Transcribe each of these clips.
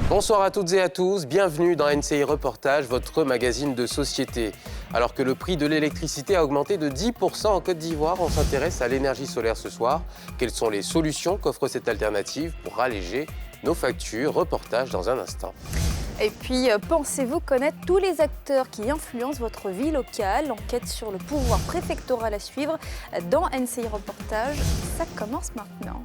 Bonsoir à toutes et à tous, bienvenue dans NCI Reportage, votre magazine de société. Alors que le prix de l'électricité a augmenté de 10% en Côte d'Ivoire, on s'intéresse à l'énergie solaire ce soir. Quelles sont les solutions qu'offre cette alternative pour alléger nos factures? Reportage dans un instant. Et puis, pensez-vous connaître tous les acteurs qui influencent votre vie locale? Enquête sur le pouvoir préfectoral à suivre dans NCI Reportage. Ça commence maintenant.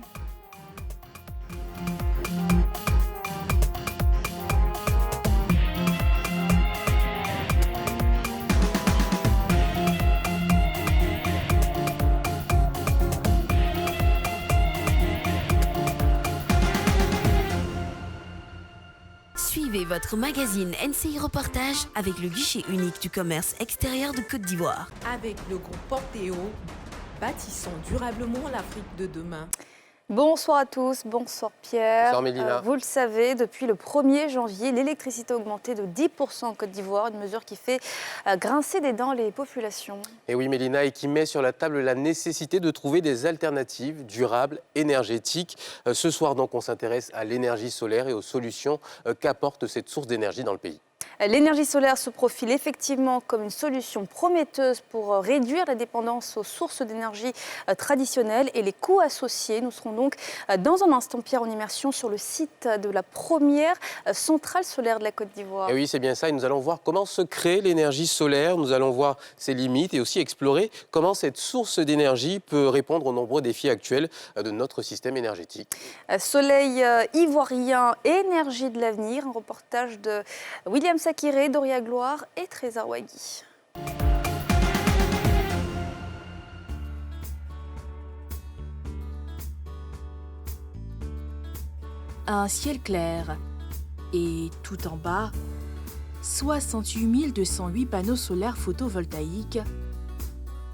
Suivez votre magazine NCI Reportage avec le guichet unique du commerce extérieur de Côte d'Ivoire. Avec le groupe Portéo, bâtissons durablement l'Afrique de demain. Bonsoir à tous, bonsoir Pierre. Bonsoir Mélina. Vous le savez, depuis le 1er janvier, l'électricité a augmenté de 10% en Côte d'Ivoire, une mesure qui fait grincer des dents les populations. Et oui Mélina, et qui met sur la table la nécessité de trouver des alternatives durables, énergétiques. Ce soir donc on s'intéresse à l'énergie solaire et aux solutions qu'apporte cette source d'énergie dans le pays. L'énergie solaire se profile effectivement comme une solution prometteuse pour réduire la dépendance aux sources d'énergie traditionnelles et les coûts associés. Nous serons donc dans un instant, Pierre, en immersion sur le site de la première centrale solaire de la Côte d'Ivoire. Et oui, c'est bien ça. Et nous allons voir comment se crée l'énergie solaire. Nous allons voir ses limites et aussi explorer comment cette source d'énergie peut répondre aux nombreux défis actuels de notre système énergétique. Soleil ivoirien, énergie de l'avenir, un reportage de William Sakiré, Doria Gloire et Trésor Wagui. Un ciel clair et tout en bas, 68 208 panneaux solaires photovoltaïques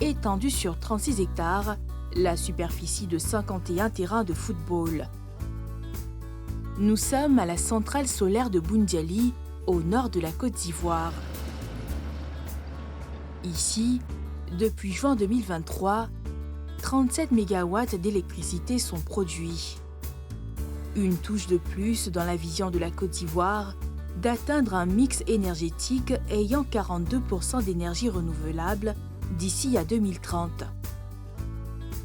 étendus sur 36 hectares, la superficie de 51 terrains de football. Nous sommes à la centrale solaire de Boundiali, au nord de la Côte d'Ivoire. Ici, depuis juin 2023, 37 MW d'électricité sont produits. Une touche de plus dans la vision de la Côte d'Ivoire d'atteindre un mix énergétique ayant 42% d'énergie renouvelable d'ici à 2030.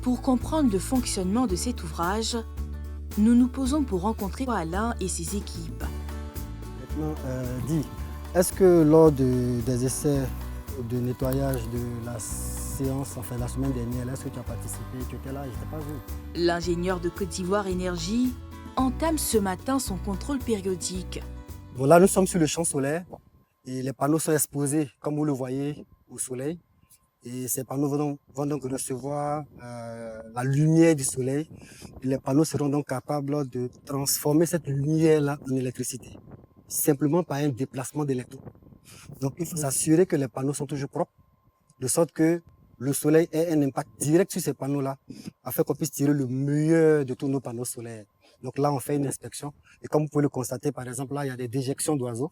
Pour comprendre le fonctionnement de cet ouvrage, nous nous posons pour rencontrer Alain et ses équipes. Maintenant, dis, est-ce que lors des essais de nettoyage de la séance, enfin la semaine dernière, est-ce que tu as participé? Tu étais là, je ne t'ai pas vu. L'ingénieur de Côte d'Ivoire Énergie entame ce matin son contrôle périodique. Bon, là, nous sommes sur le champ solaire et les panneaux sont exposés, comme vous le voyez, au soleil. Et ces panneaux vont donc recevoir la lumière du soleil. Et les panneaux seront donc capables de transformer cette lumière-là en électricité, simplement par un déplacement d'électrons. Donc, il faut s'assurer que les panneaux sont toujours propres, de sorte que le soleil ait un impact direct sur ces panneaux-là, afin qu'on puisse tirer le meilleur de tous nos panneaux solaires. Donc là, on fait une inspection. Et comme vous pouvez le constater, par exemple, là, il y a des déjections d'oiseaux.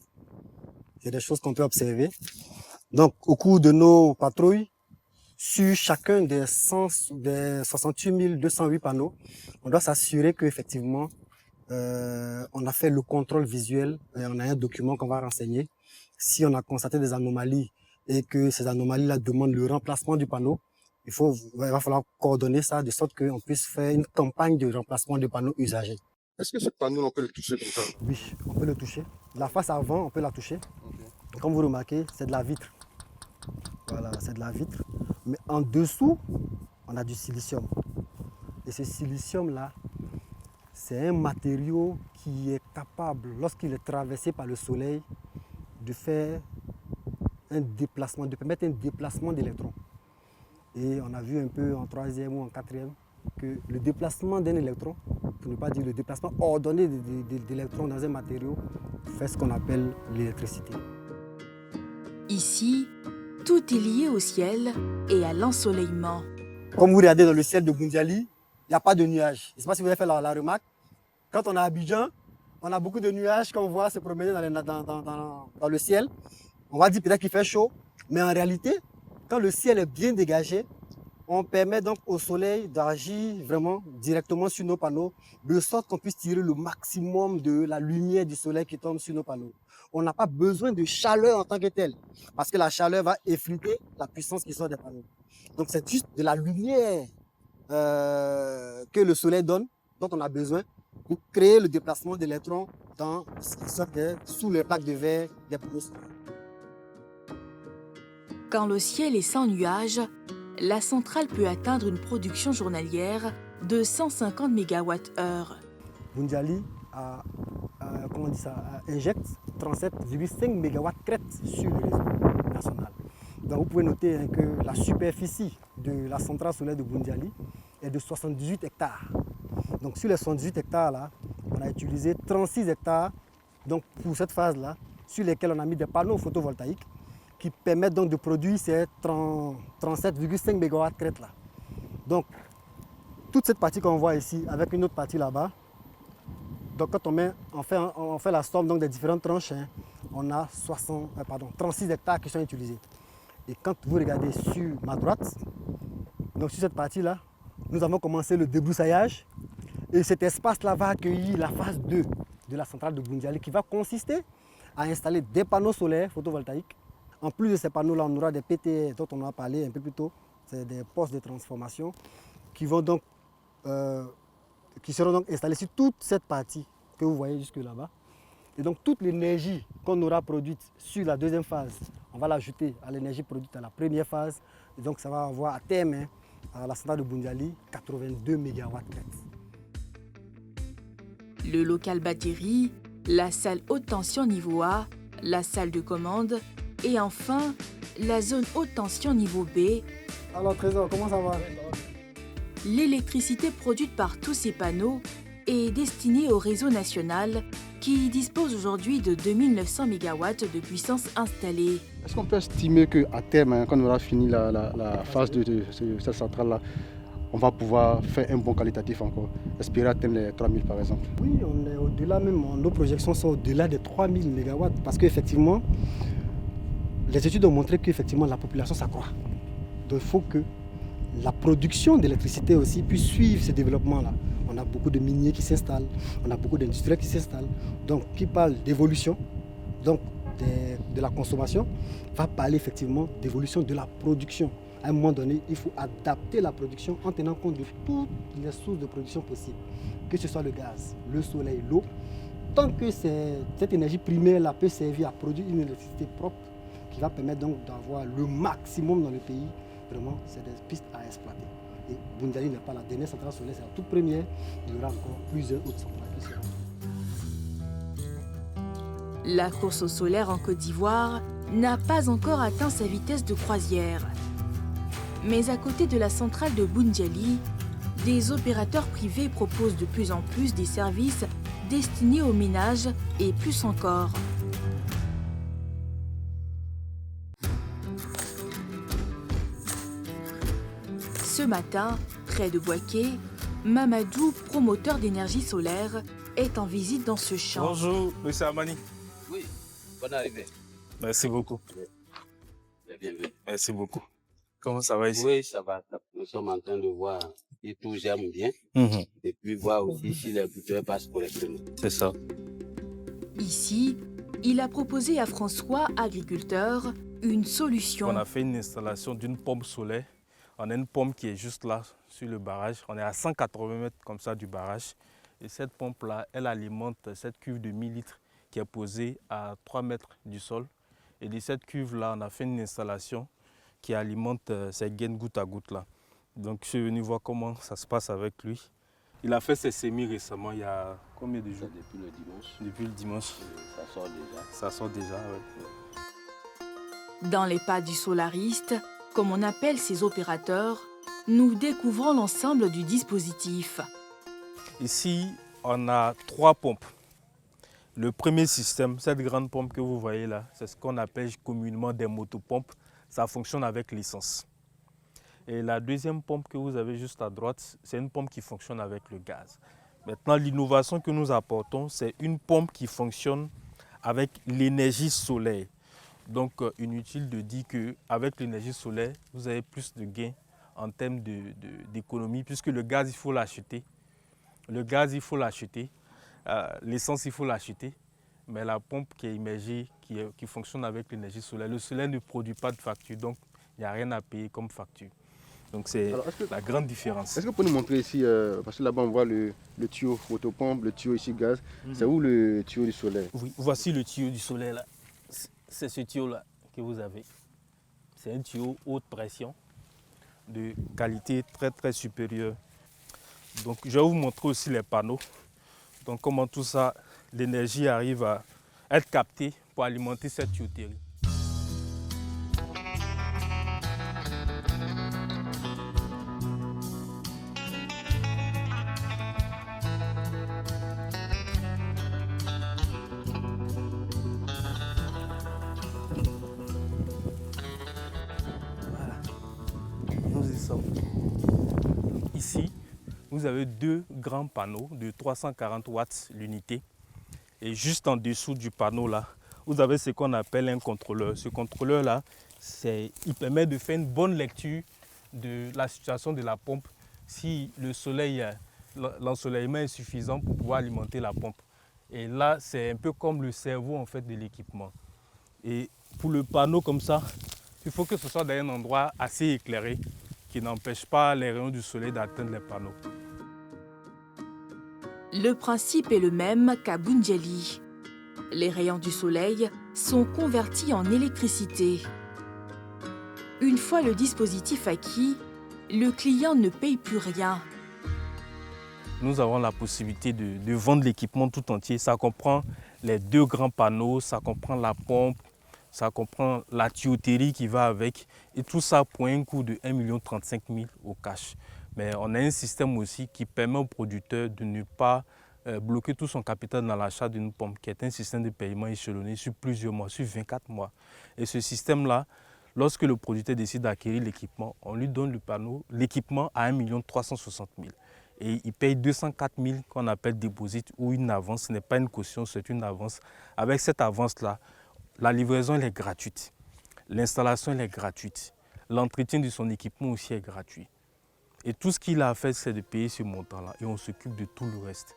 Il y a des choses qu'on peut observer. Donc, au cours de nos patrouilles, sur chacun des 68 208 panneaux, on doit s'assurer qu'effectivement, on a fait le contrôle visuel et on a un document qu'on va renseigner. Si on a constaté des anomalies et que ces anomalies-là demandent le remplacement du panneau, il va falloir coordonner ça de sorte qu'on puisse faire une campagne de remplacement de panneaux usagés. Est-ce que ce panneau, on peut le toucher comme ça? Oui, on peut le toucher. La face avant, on peut la toucher. Okay. Comme vous remarquez, c'est de la vitre. Voilà, c'est de la vitre. Mais en dessous, on a du silicium. Et ce silicium-là, c'est un matériau qui est capable, lorsqu'il est traversé par le soleil, de faire un déplacement, de permettre un déplacement d'électrons. Et on a vu un peu en troisième ou en quatrième que le déplacement d'un électron, pour ne pas dire le déplacement ordonné d'électrons dans un matériau, fait ce qu'on appelle l'électricité. Ici, tout est lié au ciel et à l'ensoleillement. Comme vous regardez dans le ciel de Boundiali, il n'y a pas de nuages. Je ne sais pas si vous avez fait la remarque. Quand on est à Abidjan, on a beaucoup de nuages qu'on voit se promener dans le ciel. On va dire peut-être qu'il fait chaud, mais en réalité, quand le ciel est bien dégagé, on permet donc au soleil d'agir vraiment directement sur nos panneaux, de sorte qu'on puisse tirer le maximum de la lumière du soleil qui tombe sur nos panneaux. On n'a pas besoin de chaleur en tant que telle, parce que la chaleur va effriter la puissance qui sort des panneaux. Donc c'est juste de la lumière que le soleil donne, dont on a besoin pour créer le déplacement d'électrons dans ce qui sort sous les plaques de verre des panneaux solaires. Quand le ciel est sans nuages, la centrale peut atteindre une production journalière de 150 MWh. Bundiali injecte 37,5 MW crête sur le réseau national. Donc vous pouvez noter que la superficie de la centrale solaire de Bundiali est de 78 hectares. Donc sur les 78 hectares là, on a utilisé 36 hectares donc pour cette phase-là, sur lesquels on a mis des panneaux photovoltaïques qui permettent donc de produire ces 37,5 MW crête là. Donc toute cette partie qu'on voit ici avec une autre partie là-bas, donc quand on fait la somme donc des différentes tranches, hein, on a 36 hectares qui sont utilisés. Et quand vous regardez sur ma droite, donc sur cette partie-là, nous avons commencé le débroussaillage. Et cet espace-là va accueillir la phase 2 de la centrale de Bundiali qui va consister à installer des panneaux solaires photovoltaïques. En plus de ces panneaux-là, on aura des PTR dont on a parlé un peu plus tôt. C'est des postes de transformation qui seront donc installés sur toute cette partie que vous voyez jusque là-bas. Et donc toute l'énergie qu'on aura produite sur la deuxième phase, on va l'ajouter à l'énergie produite à la première phase. Et donc ça va avoir à terme, hein, à la centrale de Bundiali, 82 MW. Le local batterie, la salle haute tension niveau A, la salle de commande et enfin la zone haute tension niveau B. Alors Trésor, comment ça va? L'électricité produite par tous ces panneaux est destinée au réseau national qui dispose aujourd'hui de 2900 MW de puissance installée. Est-ce qu'on peut estimer qu'à terme, hein, quand on aura fini la phase de cette centrale-là, on va pouvoir faire un bon qualitatif encore, espérer atteindre les 3000 par exemple? Oui, on est au-delà même, nos projections sont au-delà des 3000 MW parce qu'effectivement, les études ont montré qu'effectivement la population s'accroît. Donc il faut que la production d'électricité aussi puisse suivre ce développement-là. On a beaucoup de miniers qui s'installent, on a beaucoup d'industriels qui s'installent. Donc qui parle d'évolution, donc de la consommation, va parler effectivement d'évolution de la production. À un moment donné, il faut adapter la production en tenant compte de toutes les sources de production possibles, que ce soit le gaz, le soleil, l'eau. Tant que cette énergie primaire-là peut servir à produire une électricité propre qui va permettre donc d'avoir le maximum dans le pays, vraiment, c'est des pistes à exploiter. Et Bundiali n'est pas la dernière centrale solaire, c'est la toute première. Il y aura encore plusieurs autres centrales qui seront. La course au solaire en Côte d'Ivoire n'a pas encore atteint sa vitesse de croisière. Mais à côté de la centrale de Bundiali, des opérateurs privés proposent de plus en plus des services destinés aux ménages et plus encore. Ce matin, près de Boaké, Mamadou, promoteur d'énergie solaire, est en visite dans ce champ. Bonjour, monsieur Amani. Oui, bonne arrivée. Merci beaucoup. Bienvenue. Merci beaucoup. Comment ça va ici? Oui, ça va. Nous sommes en train de voir si tout germe bien. Et puis voir aussi si les bouteilles passent correctement. C'est ça. Ici, il a proposé à François, agriculteur, une solution. On a fait une installation d'une pompe solaire. On a une pompe qui est juste là, sur le barrage. On est à 180 mètres comme ça du barrage. Et cette pompe-là, elle alimente cette cuve de 1000 litres qui est posée à 3 mètres du sol. Et de cette cuve-là, on a fait une installation qui alimente ces gaines goutte à goutte là. Donc je suis venu voir comment ça se passe avec lui. Il a fait ses semis récemment, il y a combien de jours? Depuis le dimanche. Depuis le dimanche. Ça sort déjà. Ça sort déjà, oui. Dans les pas du solariste, comme on appelle ces opérateurs, nous découvrons l'ensemble du dispositif. Ici, on a 3 pompes. Le premier système, cette grande pompe que vous voyez là, c'est ce qu'on appelle communément des motopompes. Ça fonctionne avec l'essence. Et la deuxième pompe que vous avez juste à droite, c'est une pompe qui fonctionne avec le gaz. Maintenant, l'innovation que nous apportons, c'est une pompe qui fonctionne avec l'énergie solaire. Donc, inutile de dire qu'avec l'énergie solaire, vous avez plus de gains en termes d'économie, puisque le gaz, il faut l'acheter. Le gaz, il faut l'acheter. L'essence, il faut l'acheter. Mais la pompe qui est immergée, qui fonctionne avec l'énergie solaire, le soleil ne produit pas de facture, donc il n'y a rien à payer comme facture. Donc c'est la grande différence. Est-ce que vous pouvez nous montrer ici, parce que là-bas on voit le tuyau photopompe, le tuyau ici gaz, c'est où le tuyau du soleil? Oui, voici le tuyau du soleil là. C'est ce tuyau-là que vous avez. C'est un tuyau haute pression de qualité très très supérieure. Donc je vais vous montrer aussi les panneaux. Donc comment tout ça, l'énergie arrive à être captée pour alimenter cette tuyauterie. Ici, vous avez deux grands panneaux de 340 watts l'unité. Et juste en dessous du panneau là, vous avez ce qu'on appelle un contrôleur. Ce contrôleur là, il permet de faire une bonne lecture de la situation de la pompe si le soleil, l'ensoleillement est suffisant pour pouvoir alimenter la pompe. Et là, c'est un peu comme le cerveau en fait de l'équipement. Et pour le panneau comme ça, il faut que ce soit dans un endroit assez éclairé qui n'empêche pas les rayons du soleil d'atteindre les panneaux. Le principe est le même qu'à Bundjeli. Les rayons du soleil sont convertis en électricité. Une fois le dispositif acquis, le client ne paye plus rien. Nous avons la possibilité de vendre l'équipement tout entier. Ça comprend les deux grands panneaux, ça comprend la pompe, ça comprend la tuyauterie qui va avec. Et tout ça pour un coût de 1 35 000 au cash. Mais on a un système aussi qui permet au producteur de ne pas bloquer tout son capital dans l'achat d'une pompe, qui est un système de paiement échelonné sur plusieurs mois, sur 24 mois. Et ce système-là, lorsque le producteur décide d'acquérir l'équipement, on lui donne l'équipement à 1 360 000. Et il paye 204 000 qu'on appelle déposit ou une avance. Ce n'est pas une caution, c'est une avance. Avec cette avance-là, la livraison elle est gratuite. L'installation elle est gratuite. L'entretien de son équipement aussi est gratuit. Et tout ce qu'il a à faire, c'est de payer ce montant-là. Et on s'occupe de tout le reste.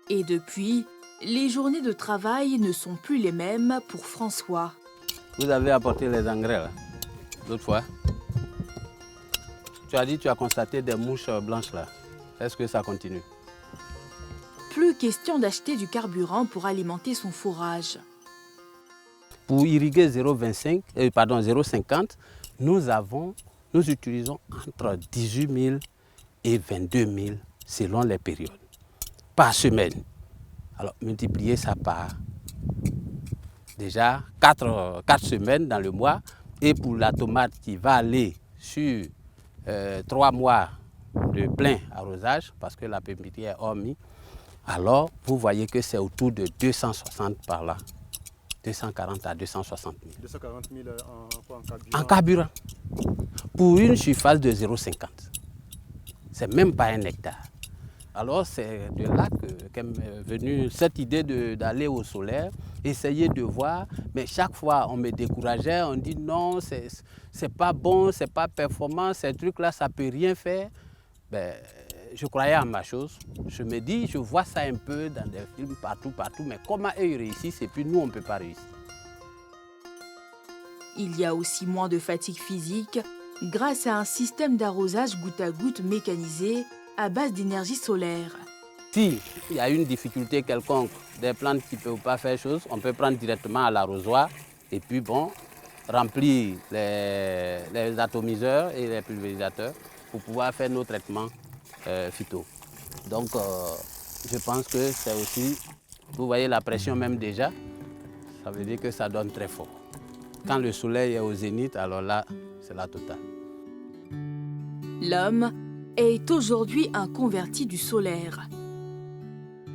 Et depuis, les journées de travail ne sont plus les mêmes pour François. Vous avez apporté les engrais là, l'autre fois. Tu as dit que tu as constaté des mouches blanches là. Est-ce que ça continue? Plus question d'acheter du carburant pour alimenter son fourrage. Pour irriguer 0,50, nous utilisons entre 18 000 et 22 000 selon les périodes, par semaine. Alors multipliez ça par déjà 4 semaines dans le mois. Et pour la tomate qui va aller sur 3 mois de plein arrosage, parce que la pépinière est hormis, alors vous voyez que c'est autour de 260 par là. 240 à 260 000. 240 000 en carburant? En carburant. Pour une surface de 0,50. C'est même pas un hectare. Alors c'est de là qu'est venue cette idée d'aller au solaire, essayer de voir, mais chaque fois on me décourageait, on dit non, c'est pas bon, c'est pas performant, ces trucs-là, ça peut rien faire. Ben, je croyais en ma chose. Je me dis, je vois ça un peu dans des films, partout, mais comment eux ils réussissent et puis nous on ne peut pas réussir. Il y a aussi moins de fatigue physique grâce à un système d'arrosage goutte à goutte mécanisé à base d'énergie solaire. Si il y a une difficulté quelconque, des plantes qui ne peuvent pas faire chose, on peut prendre directement à l'arrosoir et puis bon, remplir les atomiseurs et les pulvérisateurs pour pouvoir faire nos traitements phyto. Donc je pense que c'est aussi, vous voyez la pression même déjà, ça veut dire que ça donne très fort. Quand le soleil est au zénith, alors là, c'est la totale. L'homme est aujourd'hui un converti du solaire.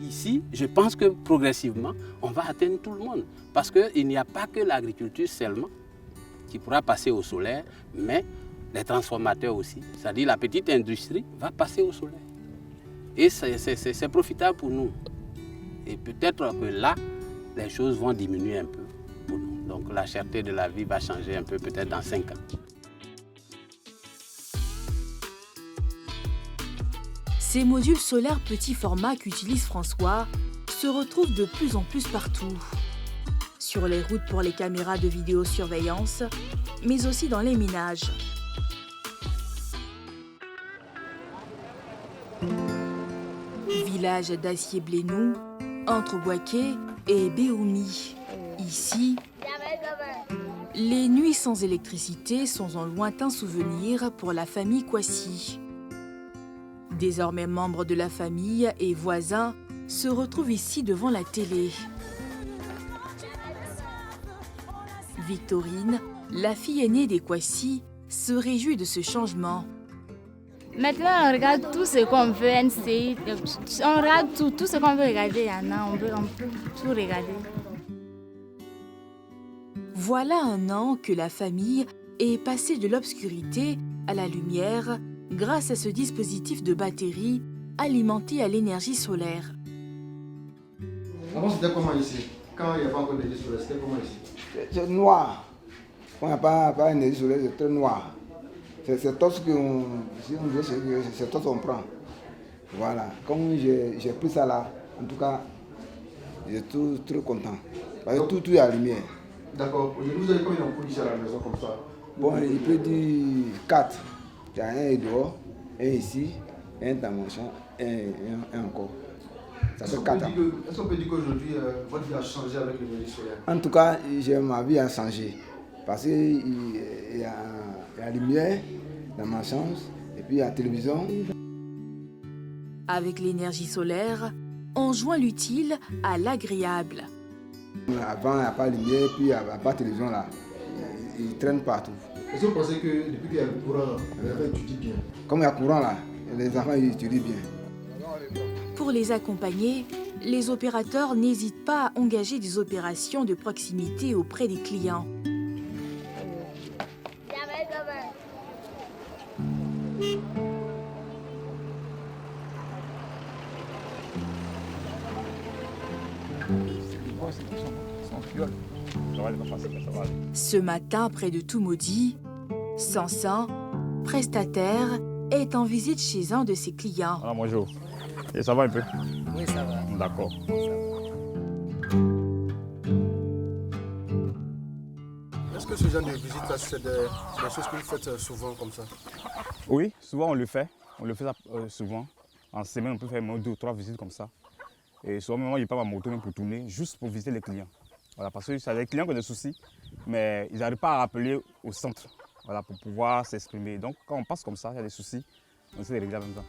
Ici, je pense que progressivement, on va atteindre tout le monde. Parce qu'il n'y a pas que l'agriculture seulement qui pourra passer au solaire, mais les transformateurs aussi. C'est-à-dire la petite industrie va passer au solaire. Et c'est profitable pour nous. Et peut-être que là, les choses vont diminuer un peu pour nous. Donc la cherté de la vie va changer un peu peut-être dans 5 ans. Ces modules solaires petit format qu'utilise François se retrouvent de plus en plus partout. Sur les routes pour les caméras de vidéosurveillance, mais aussi dans les ménages. Village d'Acier-Blénou, entre Bouaké et Béoumi. Ici, les nuits sans électricité sont un lointain souvenir pour la famille Kwasi. Désormais membres de la famille et voisins se retrouvent ici devant la télé. Victorine, la fille aînée des Kwasi, se réjouit de ce changement. Maintenant, on regarde tout ce qu'on veut, NCI, on regarde tout ce qu'on veut regarder, on peut tout regarder. Voilà un an que la famille est passée de l'obscurité à la lumière grâce à ce dispositif de batterie alimenté à l'énergie solaire. Avant, c'était comment ici? Quand il n'y a pas encore d'énergie solaire, c'était comment ici? C'est noir. Quand il n'y a pas d'énergie solaire, c'est très noir. C'est tout ce qu'on c'est tout ce qu'on prend. Voilà. Comme j'ai pris ça là, en tout cas, je suis très content. Parce que tout est à la lumière. D'accord. Vous avez combien d'ampoules ici à la maison comme ça? Bon, il peut dire 4. Il y a un dehors, un ici, un dans mon champ, un encore. Ça fait 4 ans. Est-ce qu'on peut dire qu'aujourd'hui, votre vie a changé avec l'énergie solaire? En tout cas, ma vie a changé. Parce qu'il y a la lumière dans ma chambre et puis la télévision. Avec l'énergie solaire, on joint l'utile à l'agréable. Avant, il n'y a pas de lumière, puis il n'y a pas de télévision là. Ils traînent partout. Est-ce que vous pensez que depuis qu'il y a le courant, les enfants étudient bien? Comme il y a courant là, les enfants ils étudient bien. Pour les accompagner, les opérateurs n'hésitent pas à engager des opérations de proximité auprès des clients. Ce matin, près de Toumaudi, Sansan, prestataire, est en visite chez un de ses clients. Ah, bonjour. Et ça va un peu? Oui, ça va. D'accord. Est-ce que ce genre de visite-là, c'est des choses que vous faites souvent comme ça? Oui, souvent on le fait. On le fait souvent. En semaine, on peut faire 2 ou 3 visites comme ça. Et souvent, moi, je prends ma moto même pour tourner, juste pour visiter les clients. Voilà, parce que c'est les clients qui ont des soucis, mais ils n'arrivent pas à rappeler au centre, voilà, pour pouvoir s'exprimer. Donc, quand on passe comme ça, il y a des soucis, on essaie de les régler en même temps.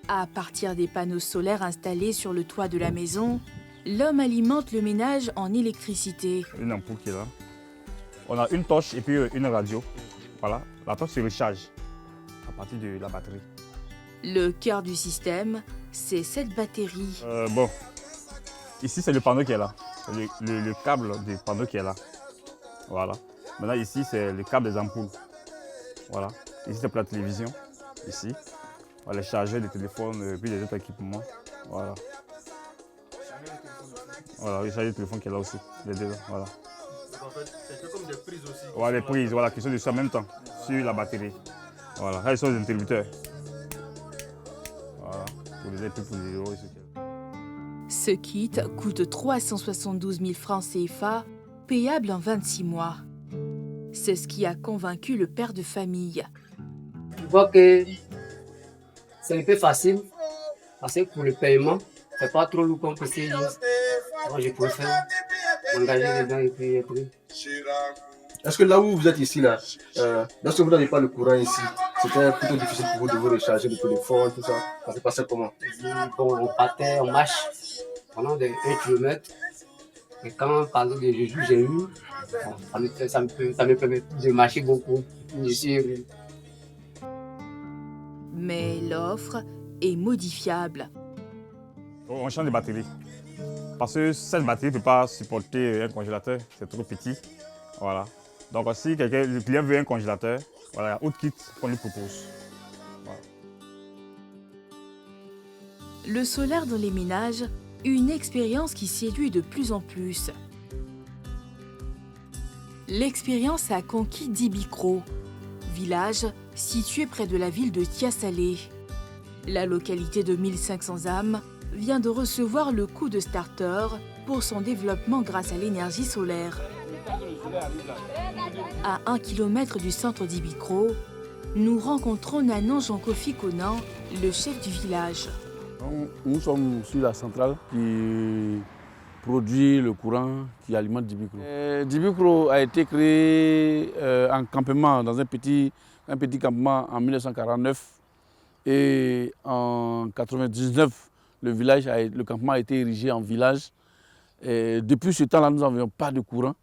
À partir des panneaux solaires installés sur le toit de la maison, l'homme alimente le ménage en électricité. Une ampoule qui est là. On a une torche et puis une radio. Voilà, la torche se recharge à partir de la batterie. Le cœur du système, c'est cette batterie. Bon, ici c'est le panneau qui est là, le câble du panneau qui est là. Voilà. Maintenant ici c'est le câble des ampoules. Voilà. Ici c'est pour la télévision. Ici. Voilà, les chargeurs de téléphone, puis les autres équipements. Voilà. Voilà, le chargeur de téléphone qui est là aussi. Les deux, voilà. En fait, c'est comme des prises aussi. Voilà, les prises, voilà, qui sont dessus en même temps, sur la batterie. Voilà, là, ils sont des interrupteurs. Voilà, pour les aider pour les euros. Ce kit coûte 372 000 francs CFA, payable en 26 mois. C'est ce qui a convaincu le père de famille. Je vois que c'est un peu facile, parce que pour le paiement, c'est pas trop lourd comme PC. Moi, je préfère m'engager dedans et puis être. Est-ce que là où vous êtes ici, là, lorsque vous n'avez pas le courant ici, c'était plutôt difficile pour vous de vous recharger le téléphone, tout ça? Ça s'est passé comment? Bon, on partait, on marche pendant 1 km. Et quand, par exemple, les jours j'ai eu, ça me permet de marcher beaucoup. Je suis heureux. Mais l'offre est modifiable. On change de batterie. Parce que cette batterie ne peut pas supporter un congélateur, c'est trop petit. Voilà. Donc si le client veut un congélateur, voilà, il y a autre kit qu'on lui propose. Voilà. Le solaire dans les ménages, une expérience qui séduit de plus en plus. L'expérience a conquis Dibikro, village situé près de la ville de Tiasalé. La localité de 1500 âmes vient de recevoir le coup de starter pour son développement grâce à l'énergie solaire. À 1 km du centre d'Ibikro, nous rencontrons Nanon Jean-Kofi Conan, le chef du village. Nous sommes sur la centrale qui produit le courant qui alimente Dibikro. Dibikro a été créé en campement, dans un petit campement en 1949. Et en 1999, le campement a été érigé en village. Et depuis ce temps-là, nous n'avions pas de courant,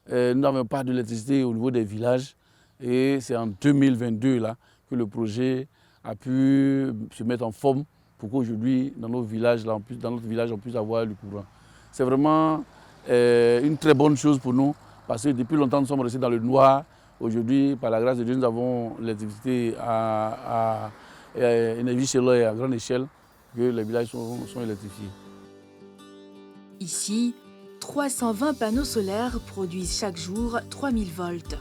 nous n'avions pas d'électricité au niveau des villages. Et c'est en 2022 là, que le projet a pu se mettre en forme pour qu'aujourd'hui, dans notre village, on puisse avoir le courant. C'est vraiment une très bonne chose pour nous, parce que depuis longtemps, nous sommes restés dans le noir. Aujourd'hui, par la grâce de Dieu, nous avons l'électricité à énergie solaire à grande échelle, que les villages sont électrifiés. Ici, 320 panneaux solaires produisent chaque jour 3000 volts.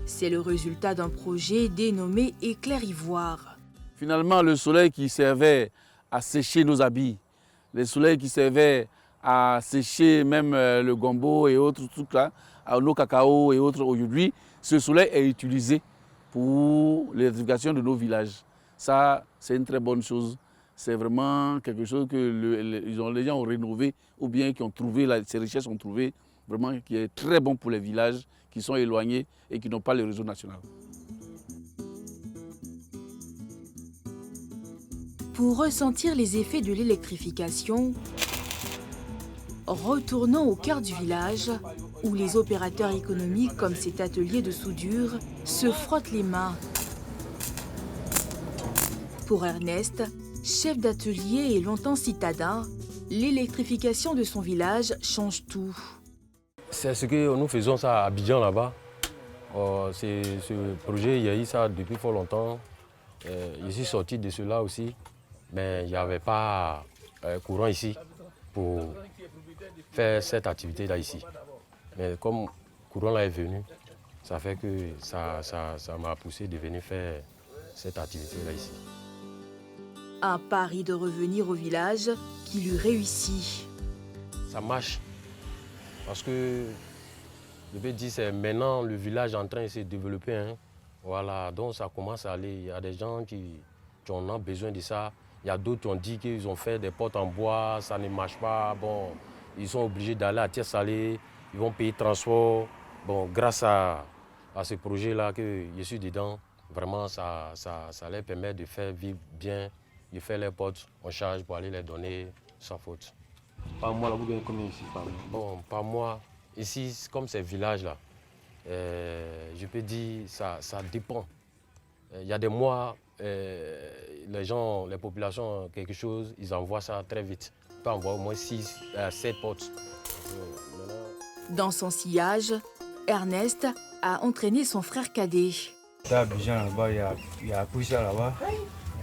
C'est le résultat d'un projet dénommé Éclair Ivoire. Finalement, le soleil qui servait à sécher nos habits, le soleil qui servait à sécher même le gombo et autres trucs là, nos cacao et autres, aujourd'hui, ce soleil est utilisé pour l'électrification de nos villages. Ça, c'est une très bonne chose. C'est vraiment quelque chose que les gens ont rénové ou bien qui ont trouvé, ces richesses ont trouvé, vraiment qui est très bon pour les villages qui sont éloignés et qui n'ont pas le réseau national. Pour ressentir les effets de l'électrification, retournons au cœur du village où les opérateurs économiques comme cet atelier de soudure se frottent les mains. Pour Ernest, chef d'atelier et longtemps citadin, l'électrification de son village change tout. C'est ce que nous faisons ça à Abidjan là-bas. Ce projet, il y a eu ça depuis fort longtemps. Je suis sorti de cela aussi, mais il n'y avait pas courant ici pour faire cette activité-là ici. Mais comme courant là est venu, ça fait que ça m'a poussé de venir faire cette activité-là ici. Un pari de revenir au village qui lui réussit. Ça marche. Parce que, je peux dire, c'est maintenant le village en train de se développer. Hein. Voilà, donc ça commence à aller. Il y a des gens qui en ont besoin de ça. Il y a d'autres qui ont dit qu'ils ont fait des portes en bois, ça ne marche pas. Bon, ils sont obligés d'aller à Thiès-Salé, ils vont payer transport. Bon, grâce à ce projet-là que je suis dedans, vraiment, ça leur permet de faire vivre bien. Ils font les portes en charge pour aller les donner sans faute. Par mois, là, vous gagnez combien ici par mois? Bon, par mois, ici, comme ces villages-là, je peux dire ça dépend. Il y a des mois, les gens, les populations, quelque chose, ils envoient ça très vite. Ils peuvent envoyer au moins 6 à 7 portes. Dans son sillage, Ernest a entraîné son frère cadet. À Abidjan, là-bas, il y a appris ça là-bas.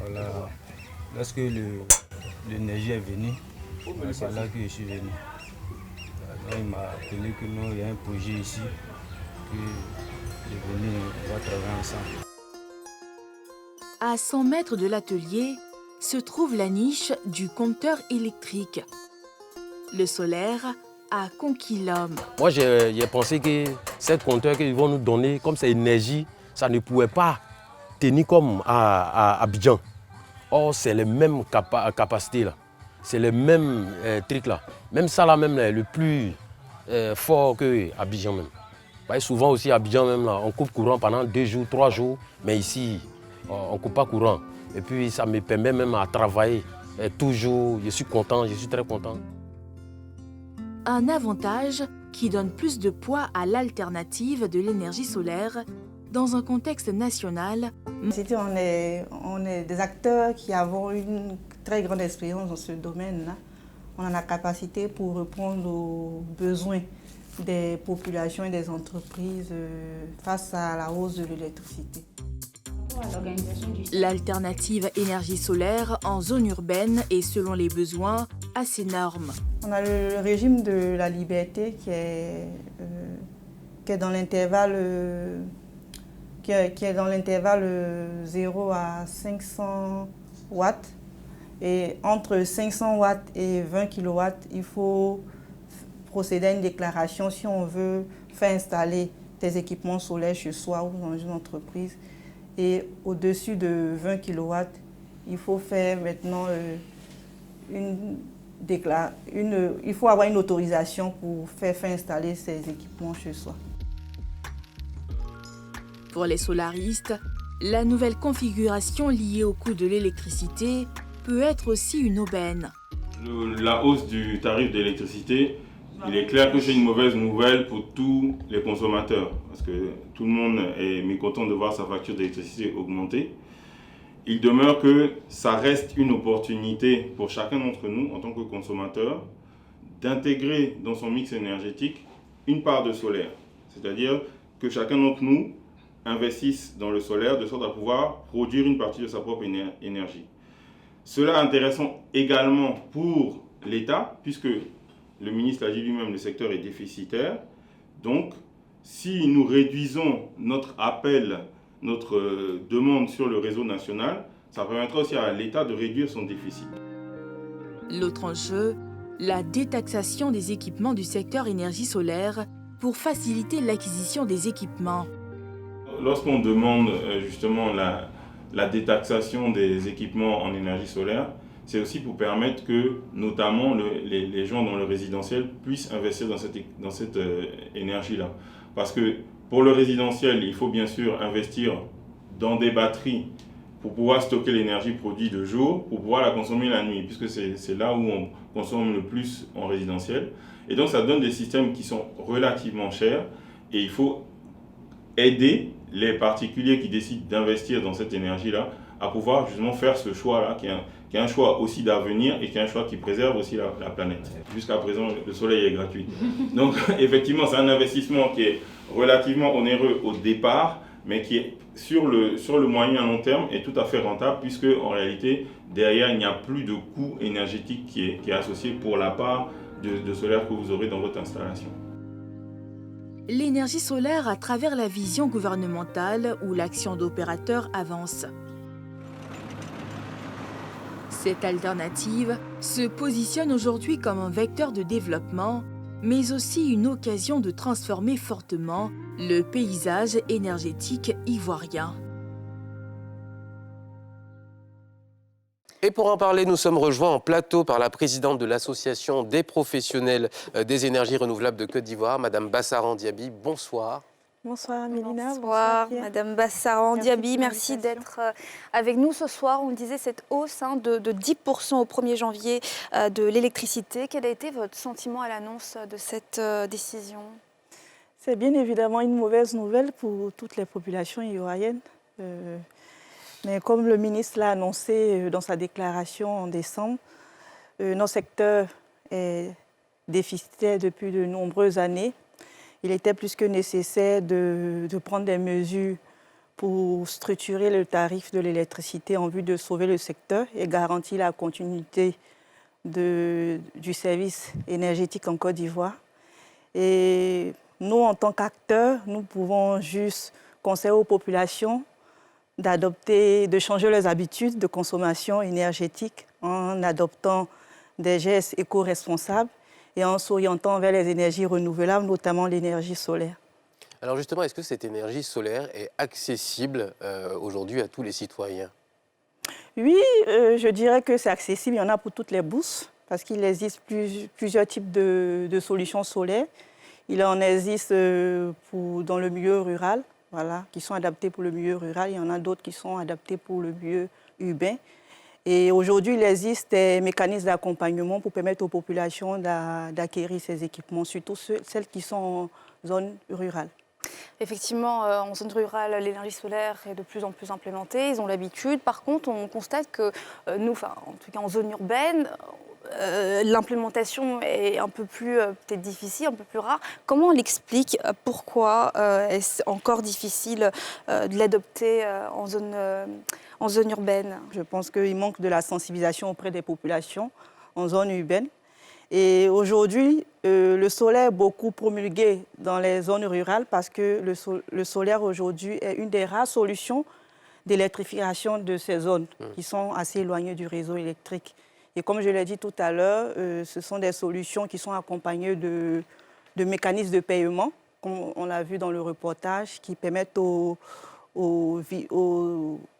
Voilà. Lorsque l'énergie est venue, c'est là que je suis venu. Donc, il m'a appelé que non, il y a un projet ici, que je suis venu, on va travailler ensemble. À 100 mètres de l'atelier se trouve la niche du compteur électrique. Le solaire a conquis l'homme. Moi, j'ai pensé que cette compteur qu'ils vont nous donner, comme c'est énergie, ça ne pouvait pas tenir comme à Abidjan. Or, c'est les mêmes capacités là. C'est les mêmes trucs là. Même ça là, même le plus fort que Abidjan même. Bah, souvent aussi à Abidjan même là, on coupe courant pendant 2 jours, 3 jours, mais ici, on ne coupe pas courant. Et puis ça me permet même à travailler. Et toujours, je suis content, je suis très content. Un avantage qui donne plus de poids à l'alternative de l'énergie solaire dans un contexte national. On est des acteurs qui avons une très grande expérience dans ce domaine-là. On a la capacité pour répondre aux besoins des populations et des entreprises face à la hausse de l'électricité. L'alternative énergie solaire en zone urbaine est, selon les besoins, assez norme. On a le régime de la liberté qui est dans l'intervalle qui est dans l'intervalle 0 à 500 watts Et entre 500 watts et 20 kW, il faut procéder à une déclaration si on veut faire installer des équipements solaires chez soi ou dans une entreprise. Et au-dessus de 20 kW, il faut faire maintenant il faut avoir une autorisation pour faire installer ces équipements chez soi. Pour les solaristes, la nouvelle configuration liée au coût de l'électricité peut être aussi une aubaine. La hausse du tarif d'électricité, il est clair que c'est une mauvaise nouvelle pour tous les consommateurs parce que tout le monde est mécontent de voir sa facture d'électricité augmenter. Il demeure que ça reste une opportunité pour chacun d'entre nous en tant que consommateur d'intégrer dans son mix énergétique une part de solaire. C'est-à-dire que chacun d'entre nous investisse dans le solaire de sorte à pouvoir produire une partie de sa propre énergie. Cela est intéressant également pour l'État puisque le ministre l'a dit lui-même, le secteur est déficitaire. Donc, si nous réduisons notre appel, notre demande sur le réseau national, ça permettra aussi à l'État de réduire son déficit. L'autre enjeu, la détaxation des équipements du secteur énergie solaire pour faciliter l'acquisition des équipements. Lorsqu'on demande justement la détaxation des équipements en énergie solaire, c'est aussi pour permettre que, notamment, les gens dans le résidentiel puissent investir dans cette énergie-là. Parce que pour le résidentiel, il faut bien sûr investir dans des batteries pour pouvoir stocker l'énergie produite de jour, pour pouvoir la consommer la nuit, puisque c'est là où on consomme le plus en résidentiel. Et donc, ça donne des systèmes qui sont relativement chers et il faut aider les particuliers qui décident d'investir dans cette énergie-là à pouvoir justement faire ce choix-là, qui est un choix aussi d'avenir et qui est un choix qui préserve aussi la planète. Jusqu'à présent, le soleil est gratuit. Donc, effectivement, c'est un investissement qui est relativement onéreux au départ, mais qui est sur le moyen long terme est tout à fait rentable, puisque en réalité, derrière, il n'y a plus de coût énergétique qui est associé pour la part de solaire que vous aurez dans votre installation. L'énergie solaire à travers la vision gouvernementale où l'action d'opérateurs avance. Cette alternative se positionne aujourd'hui comme un vecteur de développement, mais aussi une occasion de transformer fortement le paysage énergétique ivoirien. Et pour en parler, nous sommes rejoints en plateau par la présidente de l'Association des professionnels des énergies renouvelables de Côte d'Ivoire, Madame Bassaran Diaby. Bonsoir. Bonsoir Mélina. Bonsoir Madame Bassaran Diaby. Merci d'être avec nous ce soir. On disait cette hausse de 10% au 1er janvier de l'électricité. Quel a été votre sentiment à l'annonce de cette décision? C'est bien évidemment une mauvaise nouvelle pour toutes les populations ivoiriennes. Mais comme le ministre l'a annoncé dans sa déclaration en décembre, notre secteur est déficitaire depuis de nombreuses années. Il était plus que nécessaire de prendre des mesures pour structurer le tarif de l'électricité en vue de sauver le secteur et garantir la continuité du service énergétique en Côte d'Ivoire. Et nous, en tant qu'acteurs, nous pouvons juste conseiller aux populations de changer leurs habitudes de consommation énergétique en adoptant des gestes éco-responsables et en s'orientant vers les énergies renouvelables, notamment l'énergie solaire. Alors justement, est-ce que cette énergie solaire est accessible aujourd'hui à tous les citoyens? Oui, je dirais que c'est accessible. Il y en a pour toutes les bourses, parce qu'il existe plusieurs types de solutions solaires. Il en existe dans le milieu rural, voilà, qui sont adaptés pour le milieu rural. Il y en a d'autres qui sont adaptés pour le milieu urbain. Et aujourd'hui, il existe des mécanismes d'accompagnement pour permettre aux populations d'acquérir ces équipements, surtout celles qui sont en zone rurale. Effectivement, en zone rurale, l'énergie solaire est de plus en plus implémentée. Ils ont l'habitude. Par contre, on constate que nous, en tout cas en zone urbaine, l'implémentation est un peu plus peut-être difficile, un peu plus rare. Comment on l'explique? Pourquoi est-ce encore difficile de l'adopter en zone urbaine? Je pense qu'il manque de la sensibilisation auprès des populations en zone urbaine. Et aujourd'hui, le solaire est beaucoup promulgué dans les zones rurales parce que le solaire aujourd'hui est une des rares solutions d'électrification de ces zones qui sont assez éloignées du réseau électrique. Et comme je l'ai dit tout à l'heure, ce sont des solutions qui sont accompagnées de mécanismes de paiement, comme on l'a vu dans le reportage, qui permettent aux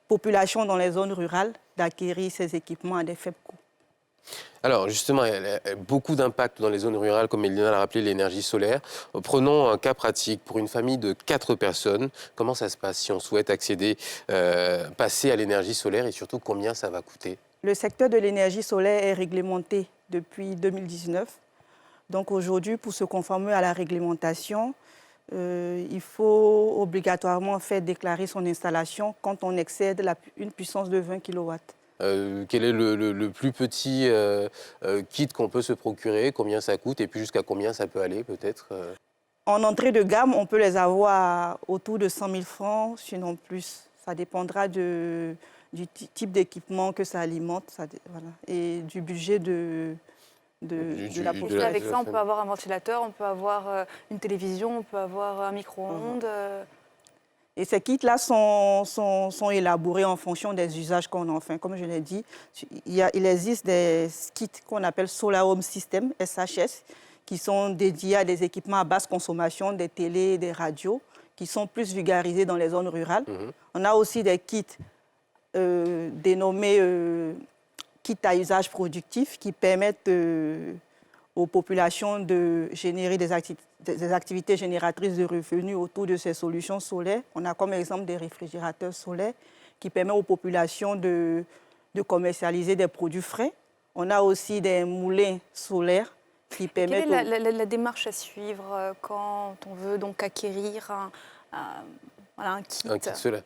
populations dans les zones rurales d'acquérir ces équipements à des faibles coûts. Alors justement, il y a beaucoup d'impact dans les zones rurales, comme Elina l'a rappelé, l'énergie solaire. Prenons un cas pratique. Pour une famille de 4 personnes, comment ça se passe si on souhaite accéder, passer à l'énergie solaire et surtout combien ça va coûter? Le secteur de l'énergie solaire est réglementé depuis 2019. Donc aujourd'hui, pour se conformer à la réglementation, il faut obligatoirement faire déclarer son installation quand on excède une puissance de 20 kW. Quel est le plus petit kit qu'on peut se procurer? Combien ça coûte? Et puis jusqu'à combien ça peut aller peut-être? En entrée de gamme, on peut les avoir autour de 100 000 francs, sinon plus. Ça dépendra du type d'équipement que ça alimente voilà, et du budget de la population. Avec ça, on peut avoir un ventilateur, on peut avoir une télévision, on peut avoir un micro-ondes. Et ces kits-là sont élaborés en fonction des usages qu'on en fait. Comme je l'ai dit, il existe des kits qu'on appelle Solar Home System, SHS, qui sont dédiés à des équipements à basse consommation, des télés, des radios, qui sont plus vulgarisés dans les zones rurales. On a aussi des kits dénommés kits à usage productif qui permettent aux populations de générer des activités génératrices de revenus autour de ces solutions solaires. On a comme exemple des réfrigérateurs solaires qui permettent aux populations de commercialiser des produits frais. On a aussi des moulins solaires qui permettent... Quelle est la démarche à suivre quand on veut donc acquérir un kit? Un kit solaire.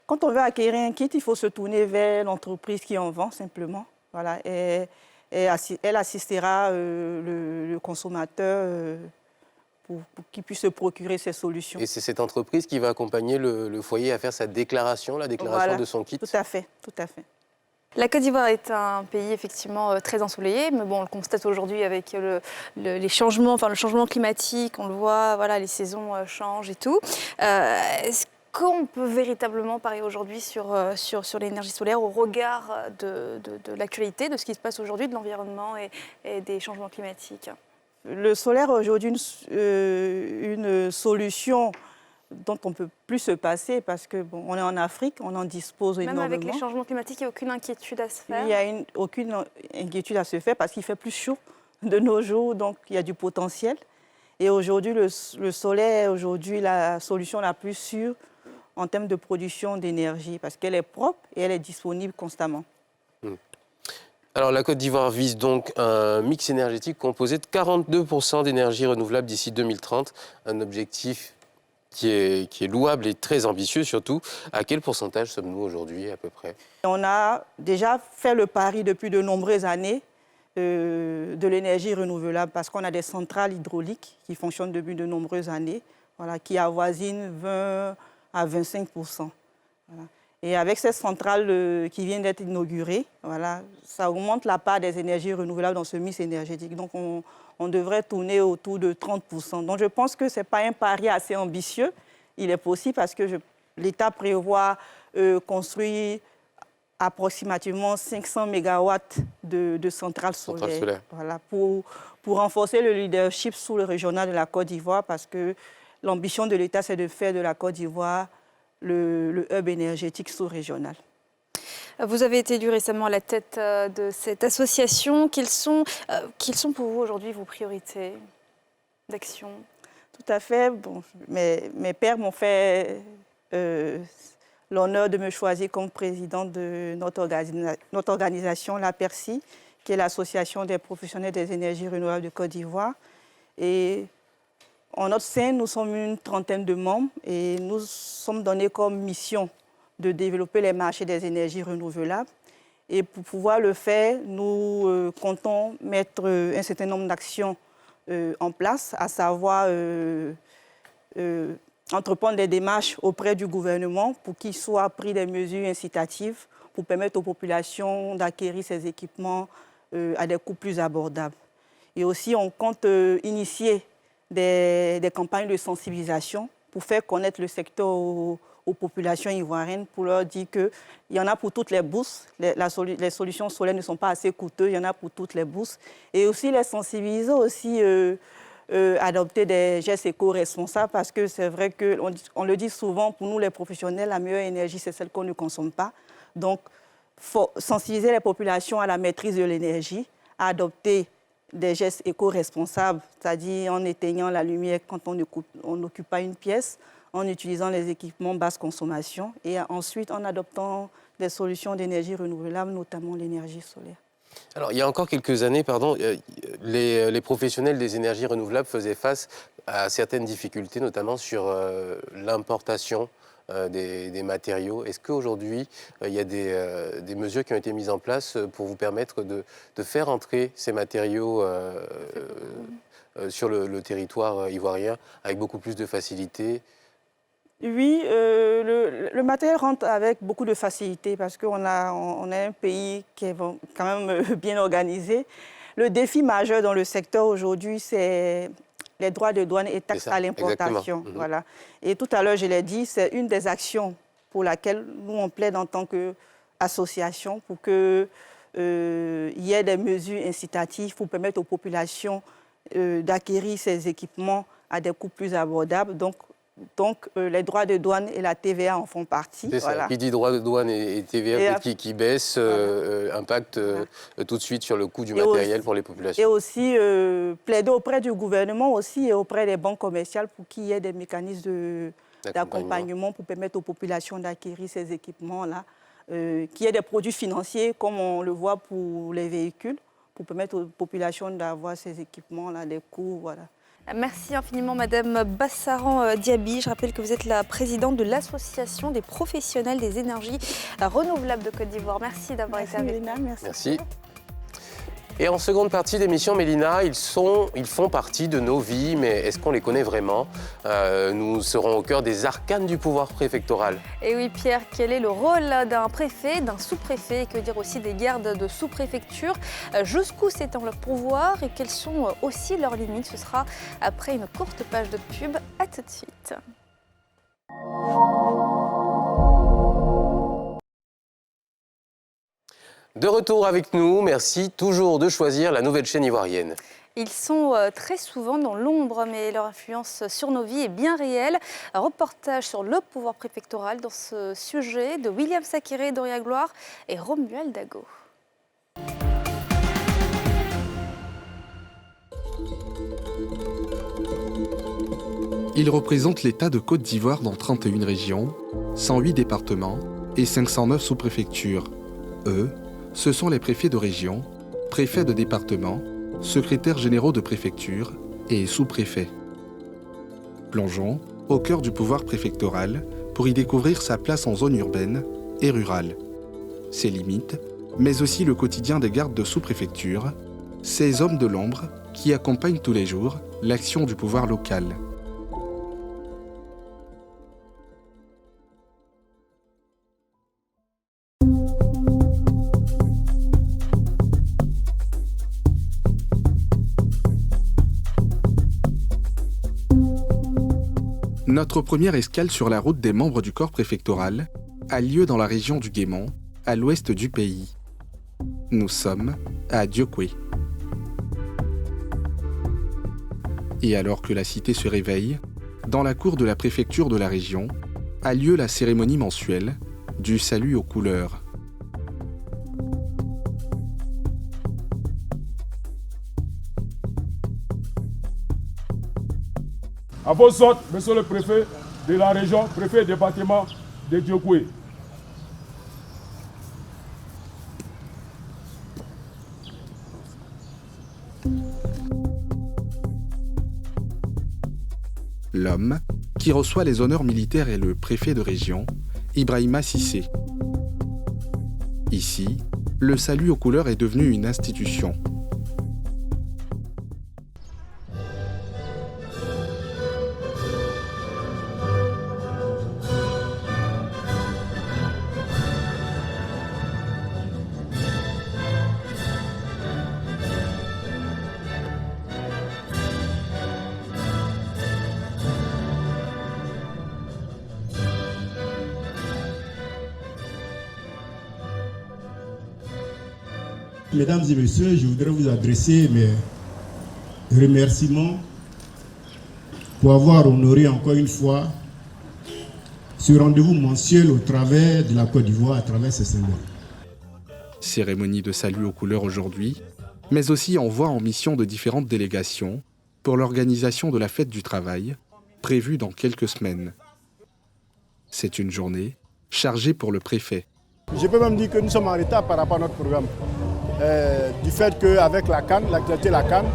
Quand on veut acquérir un kit, il faut se tourner vers l'entreprise qui en vend simplement. Voilà, et elle assistera le consommateur pour qu'il puisse se procurer ces solutions. Et c'est cette entreprise qui va accompagner le foyer à faire sa déclaration, la déclaration voilà, de son kit? Tout à fait, tout à fait. La Côte d'Ivoire est un pays effectivement très ensoleillé, mais bon, on le constate aujourd'hui avec les changements, enfin le changement climatique, on le voit, voilà, les saisons changent et tout. Est-ce qu'on peut véritablement parier aujourd'hui sur l'énergie solaire au regard de l'actualité, de ce qui se passe aujourd'hui, de l'environnement et des changements climatiques? Le solaire est aujourd'hui une solution dont on ne peut plus se passer parce que bon, on est en Afrique, on en dispose énormément. Même avec les changements climatiques, il n'y a aucune inquiétude à se faire? Il n'y a aucune inquiétude à se faire parce qu'il fait plus chaud de nos jours, donc il y a du potentiel. Et aujourd'hui, le solaire est aujourd'hui la solution la plus sûre en termes de production d'énergie parce qu'elle est propre et elle est disponible constamment. Alors la Côte d'Ivoire vise donc un mix énergétique composé de 42% d'énergie renouvelable d'ici 2030, un objectif qui est louable et très ambitieux surtout. À quel pourcentage sommes-nous aujourd'hui à peu près? On a déjà fait le pari depuis de nombreuses années de l'énergie renouvelable parce qu'on a des centrales hydrauliques qui fonctionnent depuis de nombreuses années, voilà, qui avoisinent 20 à 25%. Voilà. Et avec ces centrales qui viennent d'être inaugurées, voilà, ça augmente la part des énergies renouvelables dans ce mix énergétique. Donc on devrait tourner autour de 30%. Donc je pense que ce n'est pas un pari assez ambitieux. Il est possible parce que l'État prévoit construire approximativement 500 MW de centrales solaires. Voilà, pour renforcer le leadership sous le régional de la Côte d'Ivoire parce que l'ambition de l'État, c'est de faire de la Côte d'Ivoire le hub énergétique sous-régional. Vous avez été élu récemment à la tête de cette association. Quelles sont pour vous aujourd'hui vos priorités d'action? Tout à fait. Bon, mes pères m'ont fait l'honneur de me choisir comme présidente de notre organisation, la PERSI, qui est l'Association des professionnels des énergies renouvelables de Côte d'Ivoire. Et en notre sein, nous sommes une trentaine de membres et nous sommes donnés comme mission de développer les marchés des énergies renouvelables. Et pour pouvoir le faire, nous comptons mettre un certain nombre d'actions en place, à savoir entreprendre des démarches auprès du gouvernement pour qu'il soit pris des mesures incitatives pour permettre aux populations d'acquérir ces équipements à des coûts plus abordables. Et aussi, on compte initier des campagnes de sensibilisation pour faire connaître le secteur aux aux populations ivoiriennes pour leur dire qu'il y en a pour toutes les bourses. Les solutions solaires ne sont pas assez coûteuses, il y en a pour toutes les bourses. Et aussi les sensibiliser aussi, adopter des gestes éco-responsables parce que c'est vrai qu'on le dit souvent, pour nous les professionnels, la meilleure énergie, c'est celle qu'on ne consomme pas. Donc, il faut sensibiliser les populations à la maîtrise de l'énergie, à adopter des gestes éco-responsables, c'est-à-dire en éteignant la lumière quand on n'occupe pas une pièce, en utilisant les équipements basse consommation et ensuite en adoptant des solutions d'énergie renouvelable, notamment l'énergie solaire. Alors, il y a encore quelques années, les professionnels des énergies renouvelables faisaient face à certaines difficultés, notamment sur l'importation des matériaux. Est-ce qu'aujourd'hui, il y a des mesures qui ont été mises en place pour vous permettre de faire entrer ces matériaux sur le territoire ivoirien avec beaucoup plus de facilité? Oui, le matériel rentre avec beaucoup de facilité parce qu'on a un pays qui est quand même bien organisé. Le défi majeur dans le secteur aujourd'hui, c'est les droits de douane et taxes à l'importation. Voilà. Et tout à l'heure, je l'ai dit, c'est une des actions pour laquelle nous, on plaide en tant qu'association pour qu'il y ait des mesures incitatives pour permettre aux populations d'acquérir ces équipements à des coûts plus abordables. Donc, les droits de douane et la TVA en font partie. C'est ça. Qui dit droits de douane et TVA qui baisse, impacte tout de suite sur le coût du matériel pour les populations. Et aussi plaider auprès du gouvernement aussi et auprès des banques commerciales pour qu'il y ait des mécanismes d'accompagnement pour permettre aux populations d'acquérir ces équipements-là. Qu'il y ait des produits financiers comme on le voit pour les véhicules, pour permettre aux populations d'avoir ces équipements-là, des coûts, voilà. Merci infiniment, Madame Bassaran Diaby. Je rappelle que vous êtes la présidente de l'Association des professionnels des énergies renouvelables de Côte d'Ivoire. Merci d'avoir été avec nous. Merci. Et en seconde partie d'émission, Mélina, ils font partie de nos vies, mais est-ce qu'on les connaît vraiment? Nous serons au cœur des arcanes du pouvoir préfectoral. Et oui, Pierre, quel est le rôle d'un préfet, d'un sous-préfet, et que dire aussi des gardes de sous-préfecture? Jusqu'où s'étend leur pouvoir et quelles sont aussi leurs limites? Ce sera après une courte page de pub. À tout de suite. De retour avec nous, merci toujours de choisir la nouvelle chaîne ivoirienne. Ils sont très souvent dans l'ombre, mais leur influence sur nos vies est bien réelle. Un reportage sur le pouvoir préfectoral dans ce sujet de William Sakiré, Doria Gloire et Romuald Dago. Ils représentent l'État de Côte d'Ivoire dans 31 régions, 108 départements et 509 sous-préfectures. Eux, ce sont les préfets de région, préfets de département, secrétaires généraux de préfecture et sous-préfets. Plongeons au cœur du pouvoir préfectoral pour y découvrir sa place en zone urbaine et rurale, ses limites, mais aussi le quotidien des gardes de sous-préfecture, ces hommes de l'ombre qui accompagnent tous les jours l'action du pouvoir local. Notre première escale sur la route des membres du corps préfectoral a lieu dans la région du Guémon, à l'ouest du pays. Nous sommes à Diokwe. Et alors que la cité se réveille, dans la cour de la préfecture de la région, a lieu la cérémonie mensuelle du salut aux couleurs. À vos ordres, monsieur le préfet de la région, préfet du département de Diokwe. L'homme qui reçoit les honneurs militaires est le préfet de région, Ibrahima Cissé. Ici, le salut aux couleurs est devenu une institution. Mesdames et messieurs, je voudrais vous adresser mes remerciements pour avoir honoré encore une fois ce rendez-vous mensuel au travers de la Côte d'Ivoire, à travers ces symboles. Cérémonie de salut aux couleurs aujourd'hui, mais aussi envoi en mission de différentes délégations pour l'organisation de la fête du travail, prévue dans quelques semaines. C'est une journée chargée pour le préfet. Je peux même dire que nous sommes en retard par rapport à notre programme. Du fait qu'avec la CAN, l'actualité de la CAN,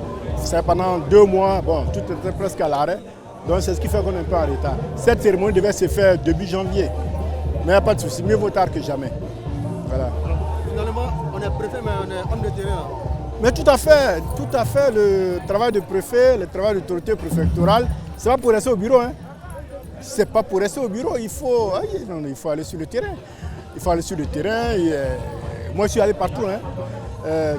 c'est pendant 2 mois, bon, tout était presque à l'arrêt. Donc c'est ce qui fait qu'on est un peu en retard. Cette cérémonie devait se faire début janvier. Mais il n'y a pas de souci, mieux vaut tard que jamais. Voilà. Finalement, on est préfet, mais on est homme de terrain. Mais tout à fait, le travail de préfet, le travail d'autorité préfectorale, c'est pas pour rester au bureau. Hein. C'est pas pour rester au bureau, il faut aller sur le terrain. Il faut aller sur le terrain. Moi, je suis allé partout. Hein.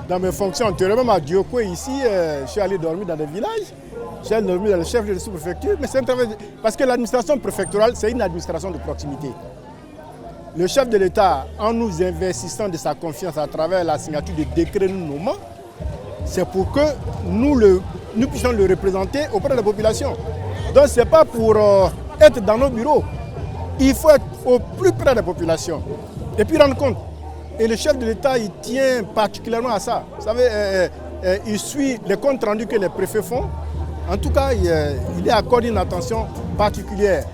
Dans mes fonctions antérieurement à Diokwe, ici, je suis allé dormir dans des villages. Je suis allé dormir dans le chef de la sous-préfecture. Mais c'est un travail parce que l'administration préfectorale, c'est une administration de proximité. Le chef de l'État, en nous investissant de sa confiance à travers la signature des décrets nous nommant, c'est pour que nous puissions le représenter auprès de la population. Donc ce n'est pas pour être dans nos bureaux. Il faut être au plus près de la population et puis rendre compte. Et le chef de l'État, il tient particulièrement à ça. Vous savez, il suit les comptes rendus que les préfets font. En tout cas, il y accorde une attention particulière.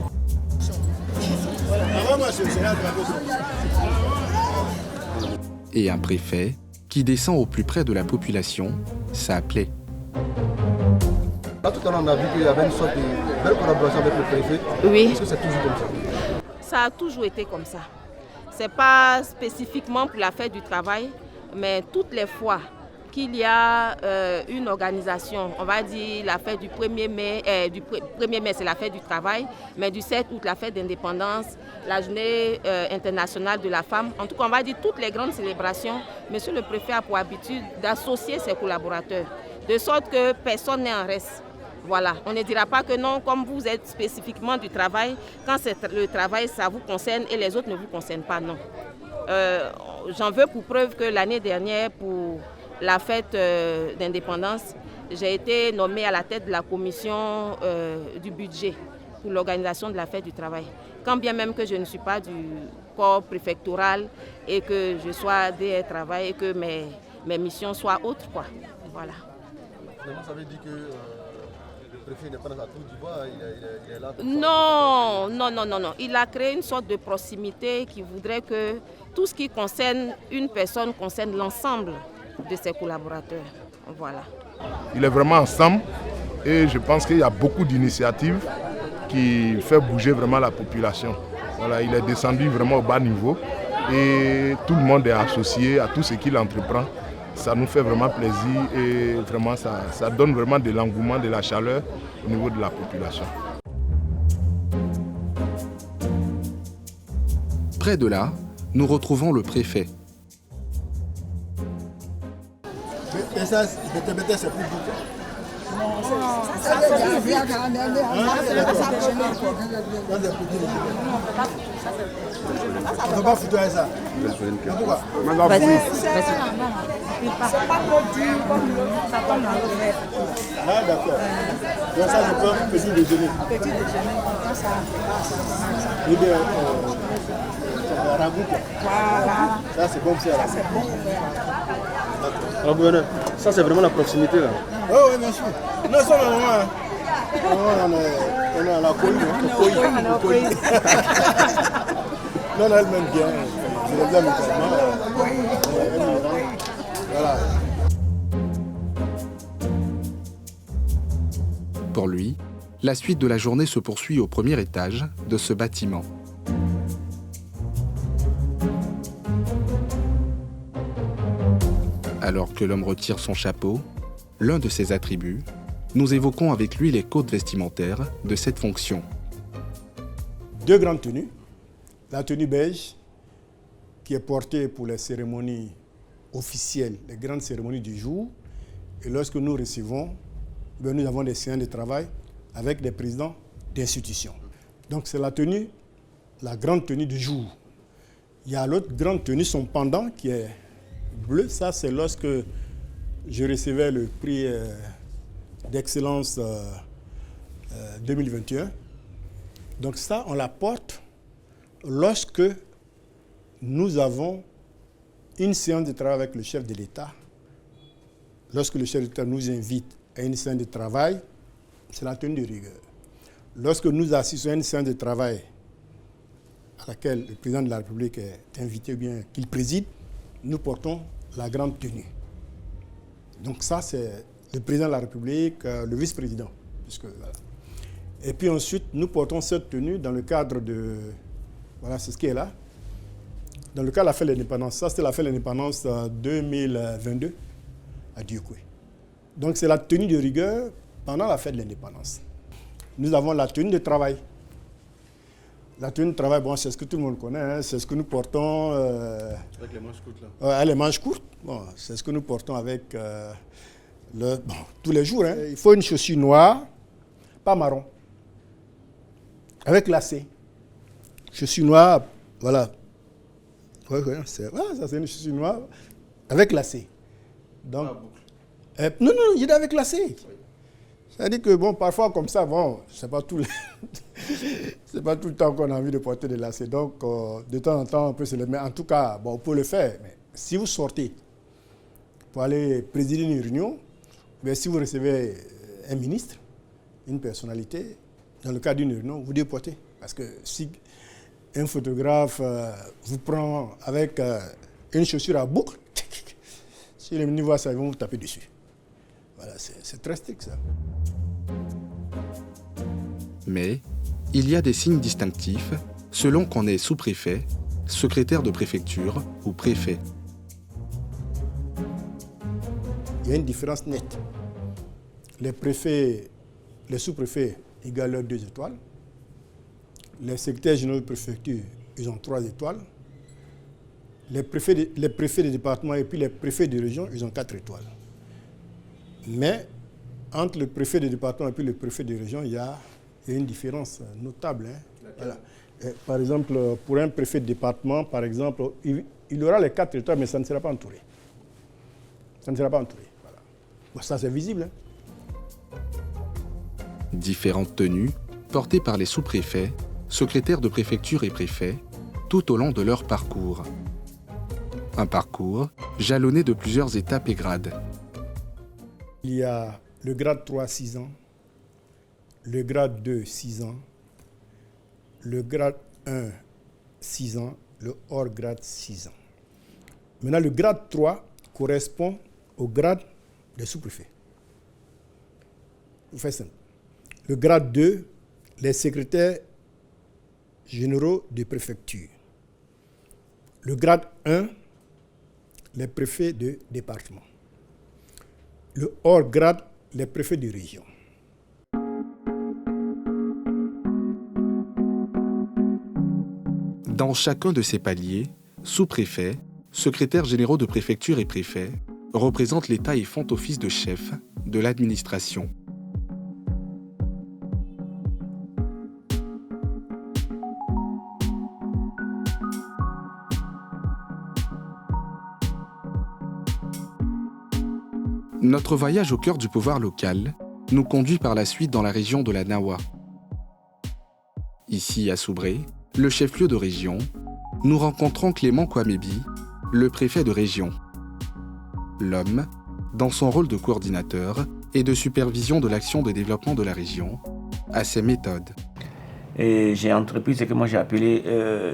Et un préfet qui descend au plus près de la population, ça plaît. Là, tout à l'heure, on a vu qu'il y avait une sorte de belle collaboration avec le préfet. Oui. Est-ce que c'est toujours comme ça? Ça a toujours été comme ça. Ce n'est pas spécifiquement pour la fête du travail, mais toutes les fois qu'il y a une organisation, on va dire la fête du 1er mai, du 1er mai c'est la fête du travail, mais du 7 août la fête d'indépendance, la journée internationale de la femme, en tout cas on va dire toutes les grandes célébrations, monsieur le préfet a pour habitude d'associer ses collaborateurs, de sorte que personne n'est en reste. Voilà, on ne dira pas que non, comme vous êtes spécifiquement du travail, quand c'est le travail, ça vous concerne et les autres ne vous concernent pas, non. J'en veux pour preuve que l'année dernière, pour la fête d'indépendance, j'ai été nommée à la tête de la commission du budget pour l'organisation de la fête du travail. Quand bien même que je ne suis pas du corps préfectoral et que je sois DR Travail et que mes missions soient autres, quoi. Voilà. Ça veut dire que le préfet n'est pas dans la Côte d'Ivoire, il est là. Non. Il a créé une sorte de proximité qui voudrait que tout ce qui concerne une personne concerne l'ensemble de ses collaborateurs. Voilà. Il est vraiment ensemble et je pense qu'il y a beaucoup d'initiatives qui font bouger vraiment la population. Voilà, il est descendu vraiment au bas niveau et tout le monde est associé à tout ce qu'il entreprend. Ça nous fait vraiment plaisir et vraiment ça donne vraiment de l'engouement, de la chaleur au niveau de la population. Près de là, nous retrouvons le préfet. Et ça, c'est plus doux. On ne peut pas foutre avec ça. Pourquoi? C'est pas trop dur comme ça tombe dans l'eau. Ah d'accord. Donc ça c'est pour un petit déjeuner. Petit déjeuner, comme ça. Et bien, ragoût. Voilà. Ça c'est bon pour ça. Ça c'est bon. Alors gouverneur, ça c'est vraiment la proximité là. Oui, bien sûr. Nous sommes on est à la coïne. Non, elle m'aime bien. Je les aime également. Voilà. Pour lui, la suite de la journée se poursuit au premier étage de ce bâtiment. Alors que l'homme retire son chapeau, l'un de ses attributs, nous évoquons avec lui les codes vestimentaires de cette fonction. 2 grandes tenues. La tenue beige, qui est portée pour les cérémonies officielles, les grandes cérémonies du jour. Et lorsque nous recevons, nous avons des séances de travail avec des présidents d'institutions. Donc c'est la tenue, la grande tenue du jour. Il y a l'autre grande tenue, son pendant, qui est bleu, ça c'est lorsque je recevais le prix d'excellence 2021. Donc ça, on l'apporte lorsque nous avons une séance de travail avec le chef de l'État. Lorsque le chef de l'État nous invite à une séance de travail, c'est la tenue de rigueur. Lorsque nous assistons à une séance de travail à laquelle le président de la République est invité ou bien qu'il préside, nous portons la grande tenue. Donc ça, c'est le président de la République, le vice-président. Voilà. Et puis ensuite, nous portons cette tenue dans le cadre de... Voilà, c'est ce qui est là. Dans le cadre de la fête de l'indépendance. Ça, c'était la fête de l'indépendance 2022 à Diokwe. Donc c'est la tenue de rigueur pendant la fête de l'indépendance. Nous avons la tenue de travail. La tenue de travail, bon, c'est ce que tout le monde connaît, hein, c'est ce que nous portons... avec les manches courtes, là. Les manches courtes, bon, c'est ce que nous portons avec tous les jours. Hein. Il faut une chaussure noire, pas marron, avec lacet. Chaussure noire, voilà. Ouais, ça c'est une chaussure noire avec lacet. Donc, non, il est avec lacet. C'est-à-dire que, bon, parfois, comme ça, bon, c'est pas tout le temps qu'on a envie de porter des lacets. Donc, de temps en temps, on peut se les mettre. En tout cas, bon, on peut le faire. Mais si vous sortez pour aller présider une réunion, mais si vous recevez un ministre, une personnalité, dans le cadre d'une réunion, vous devez porter. Parce que si un photographe vous prend avec une chaussure à boucle, si les ministres voient ça, ils vont vous taper dessus. Voilà, c'est très strict, ça. Mais il y a des signes distinctifs selon qu'on est sous-préfet, secrétaire de préfecture ou préfet. Il y a une différence nette. Les préfets, les sous-préfets, ils gagnent leurs 2 étoiles. Les secrétaires généraux de préfecture, ils ont 3 étoiles. Les préfets des départements et puis les préfets de région, ils ont 4 étoiles. Mais entre le préfet de département et puis le préfet de région, il y a une différence notable. Hein. Voilà. Par exemple, pour un préfet de département, par exemple, il aura les 4 étoiles, mais ça ne sera pas entouré. Ça ne sera pas entouré. Voilà. Bon, ça, c'est visible. Hein. Différentes tenues portées par les sous-préfets, secrétaires de préfecture et préfets, tout au long de leur parcours. Un parcours jalonné de plusieurs étapes et grades. Il y a le grade 3, 6 ans, le grade 2, 6 ans, le grade 1, 6 ans, le hors grade 6 ans. Maintenant, le grade 3 correspond au grade des sous-préfets. Vous faites simple. Le grade 2, les secrétaires généraux de préfecture. Le grade 1, les préfets de département. Le hors grade, les préfets de région. Dans chacun de ces paliers, sous-préfets, secrétaires généraux de préfecture et préfets représentent l'État et font office de chef de l'administration. Notre voyage au cœur du pouvoir local nous conduit par la suite dans la région de la Nawa. Ici, à Soubré, le chef-lieu de région, nous rencontrons Clément Kouamébi, le préfet de région. L'homme, dans son rôle de coordinateur et de supervision de l'action de développement de la région, a ses méthodes. Et j'ai entrepris ce que moi j'ai appelé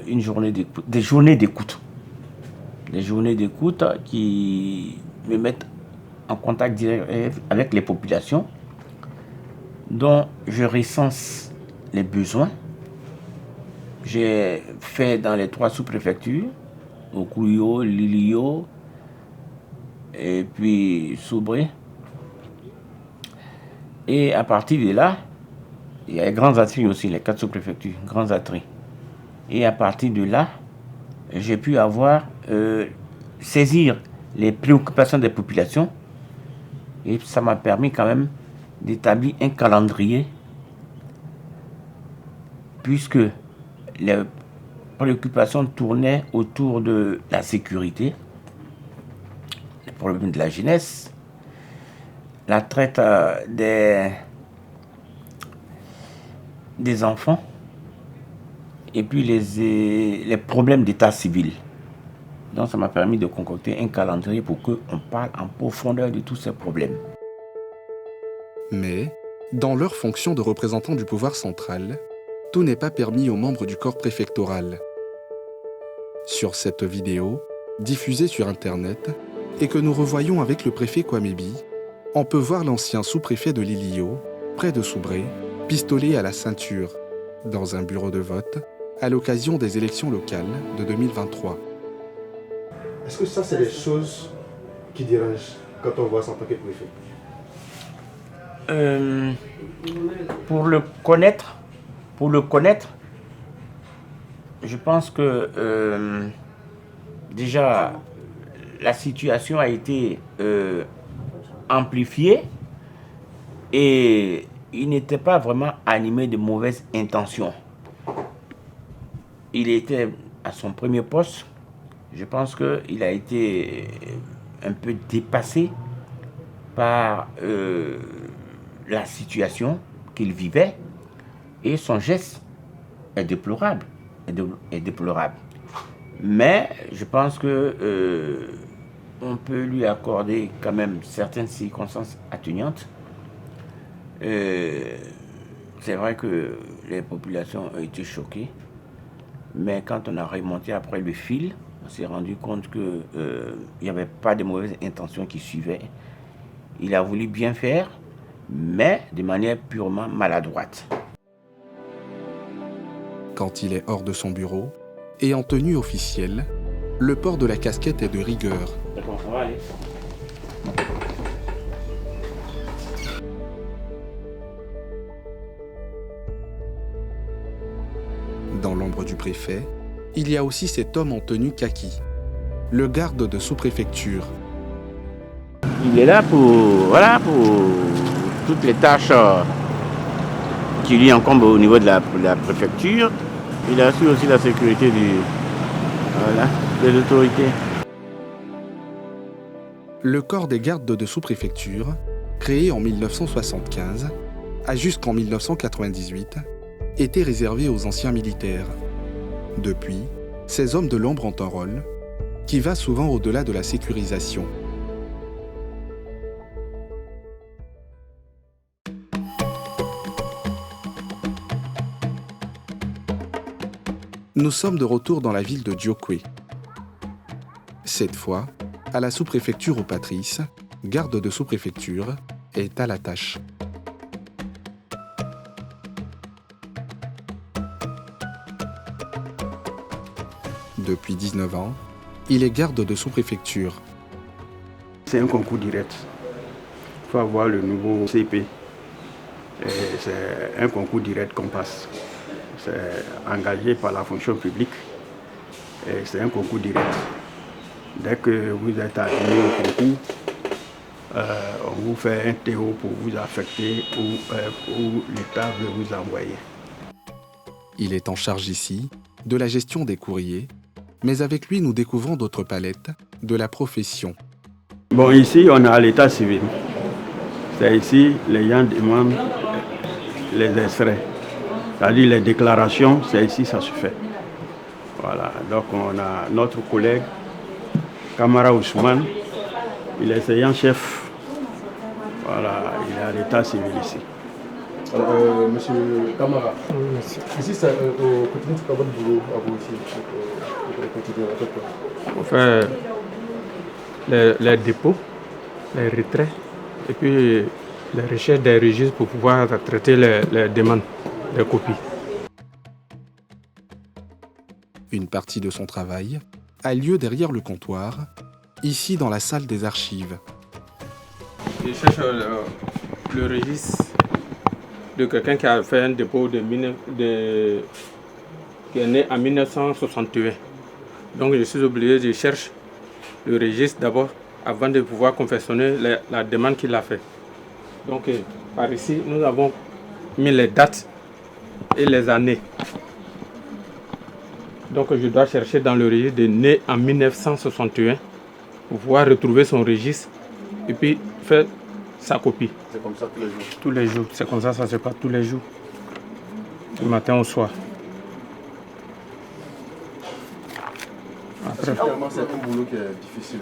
une journée d'écoute, des journées d'écoute. Des journées d'écoute qui me mettent en contact direct avec les populations, dont je recense les besoins. J'ai fait dans les 3 sous-préfectures, Okuyo, Lilio et puis Soubré. Et à partir de là, il y a les grands atris aussi, les 4 sous-préfectures, grands atris. Et à partir de là, j'ai pu saisir les préoccupations des populations. Et ça m'a permis quand même d'établir un calendrier, puisque les préoccupations tournaient autour de la sécurité, problème de la jeunesse, la traite des enfants et puis les problèmes d'état civil. Donc ça m'a permis de concocter un calendrier pour qu'on parle en profondeur de tous ces problèmes. Mais, dans leur fonction de représentants du pouvoir central, tout n'est pas permis aux membres du corps préfectoral. Sur cette vidéo, diffusée sur Internet, et que nous revoyons avec le préfet Kwamebi, on peut voir l'ancien sous-préfet de l'Ilio, près de Soubré, pistolet à la ceinture, dans un bureau de vote, à l'occasion des élections locales de 2023. Est-ce que ça, c'est des choses qui dérangent quand on voit ça en tant que préfet? Pour le connaître, je pense que déjà la situation a été amplifiée et il n'était pas vraiment animé de mauvaises intentions. Il était à son premier poste. Je pense qu'il a été un peu dépassé par la situation qu'il vivait et son geste est déplorable. Mais je pense que on peut lui accorder quand même certaines circonstances atténuantes. C'est vrai que les populations ont été choquées, mais quand on a remonté après le fil, on s'est rendu compte qu'il n'y avait pas de mauvaises intentions qui suivaient. Il a voulu bien faire, mais de manière purement maladroite. Quand il est hors de son bureau et en tenue officielle, le port de la casquette est de rigueur. D'accord, ça va aller. Dans l'ombre du préfet, il y a aussi cet homme en tenue kaki, le garde de sous-préfecture. Il est là pour toutes les tâches qui lui incombent au niveau de la préfecture. Il assure aussi la sécurité des autorités. Le corps des gardes de sous-préfecture, créé en 1975, a jusqu'en 1998 été réservé aux anciens militaires. Depuis, ces hommes de l'ombre ont un rôle qui va souvent au-delà de la sécurisation. Nous sommes de retour dans la ville de Diokwe. Cette fois, à la sous-préfecture où Patrice, garde de sous-préfecture, est à la tâche. Depuis 19 ans, il est garde de sous-préfecture. C'est un concours direct. Il faut avoir le nouveau CP. C'est un concours direct qu'on passe. C'est engagé par la fonction publique. Et c'est un concours direct. Dès que vous êtes admis au concours, on vous fait un TO pour vous affecter où l'État veut vous envoyer. Il est en charge ici de la gestion des courriers, mais avec lui, nous découvrons d'autres palettes de la profession. Bon, ici, on a l'état civil. C'est ici, les gens demandent les extraits. C'est-à-dire les déclarations, c'est ici, ça se fait. Voilà, donc on a notre collègue, Kamara Ousmane, il est enseignant-chef. Voilà, il est à l'état civil ici. Alors, monsieur Kamara, ici, c'est au quotidien, c'est pas votre boulot à vous ici, au quotidien, en fait. On fait les dépôts, les retraits, et puis les recherches des registres pour pouvoir traiter les demandes, les copies. Une partie de son travail a lieu derrière le comptoir, ici dans la salle des archives. Je cherche le registre de quelqu'un qui a fait un dépôt qui est né en 1961. Donc je suis obligé de chercher le registre d'abord avant de pouvoir confectionner la demande qu'il a fait. Donc par ici, nous avons mis les dates et les années. Donc je dois chercher dans le registre de né en 1961 pour pouvoir retrouver son registre et puis faire sa copie. C'est comme ça tous les jours? Tous les jours, c'est comme ça se passe tous les jours, du matin au soir. Après, c'est un boulot qui est difficile.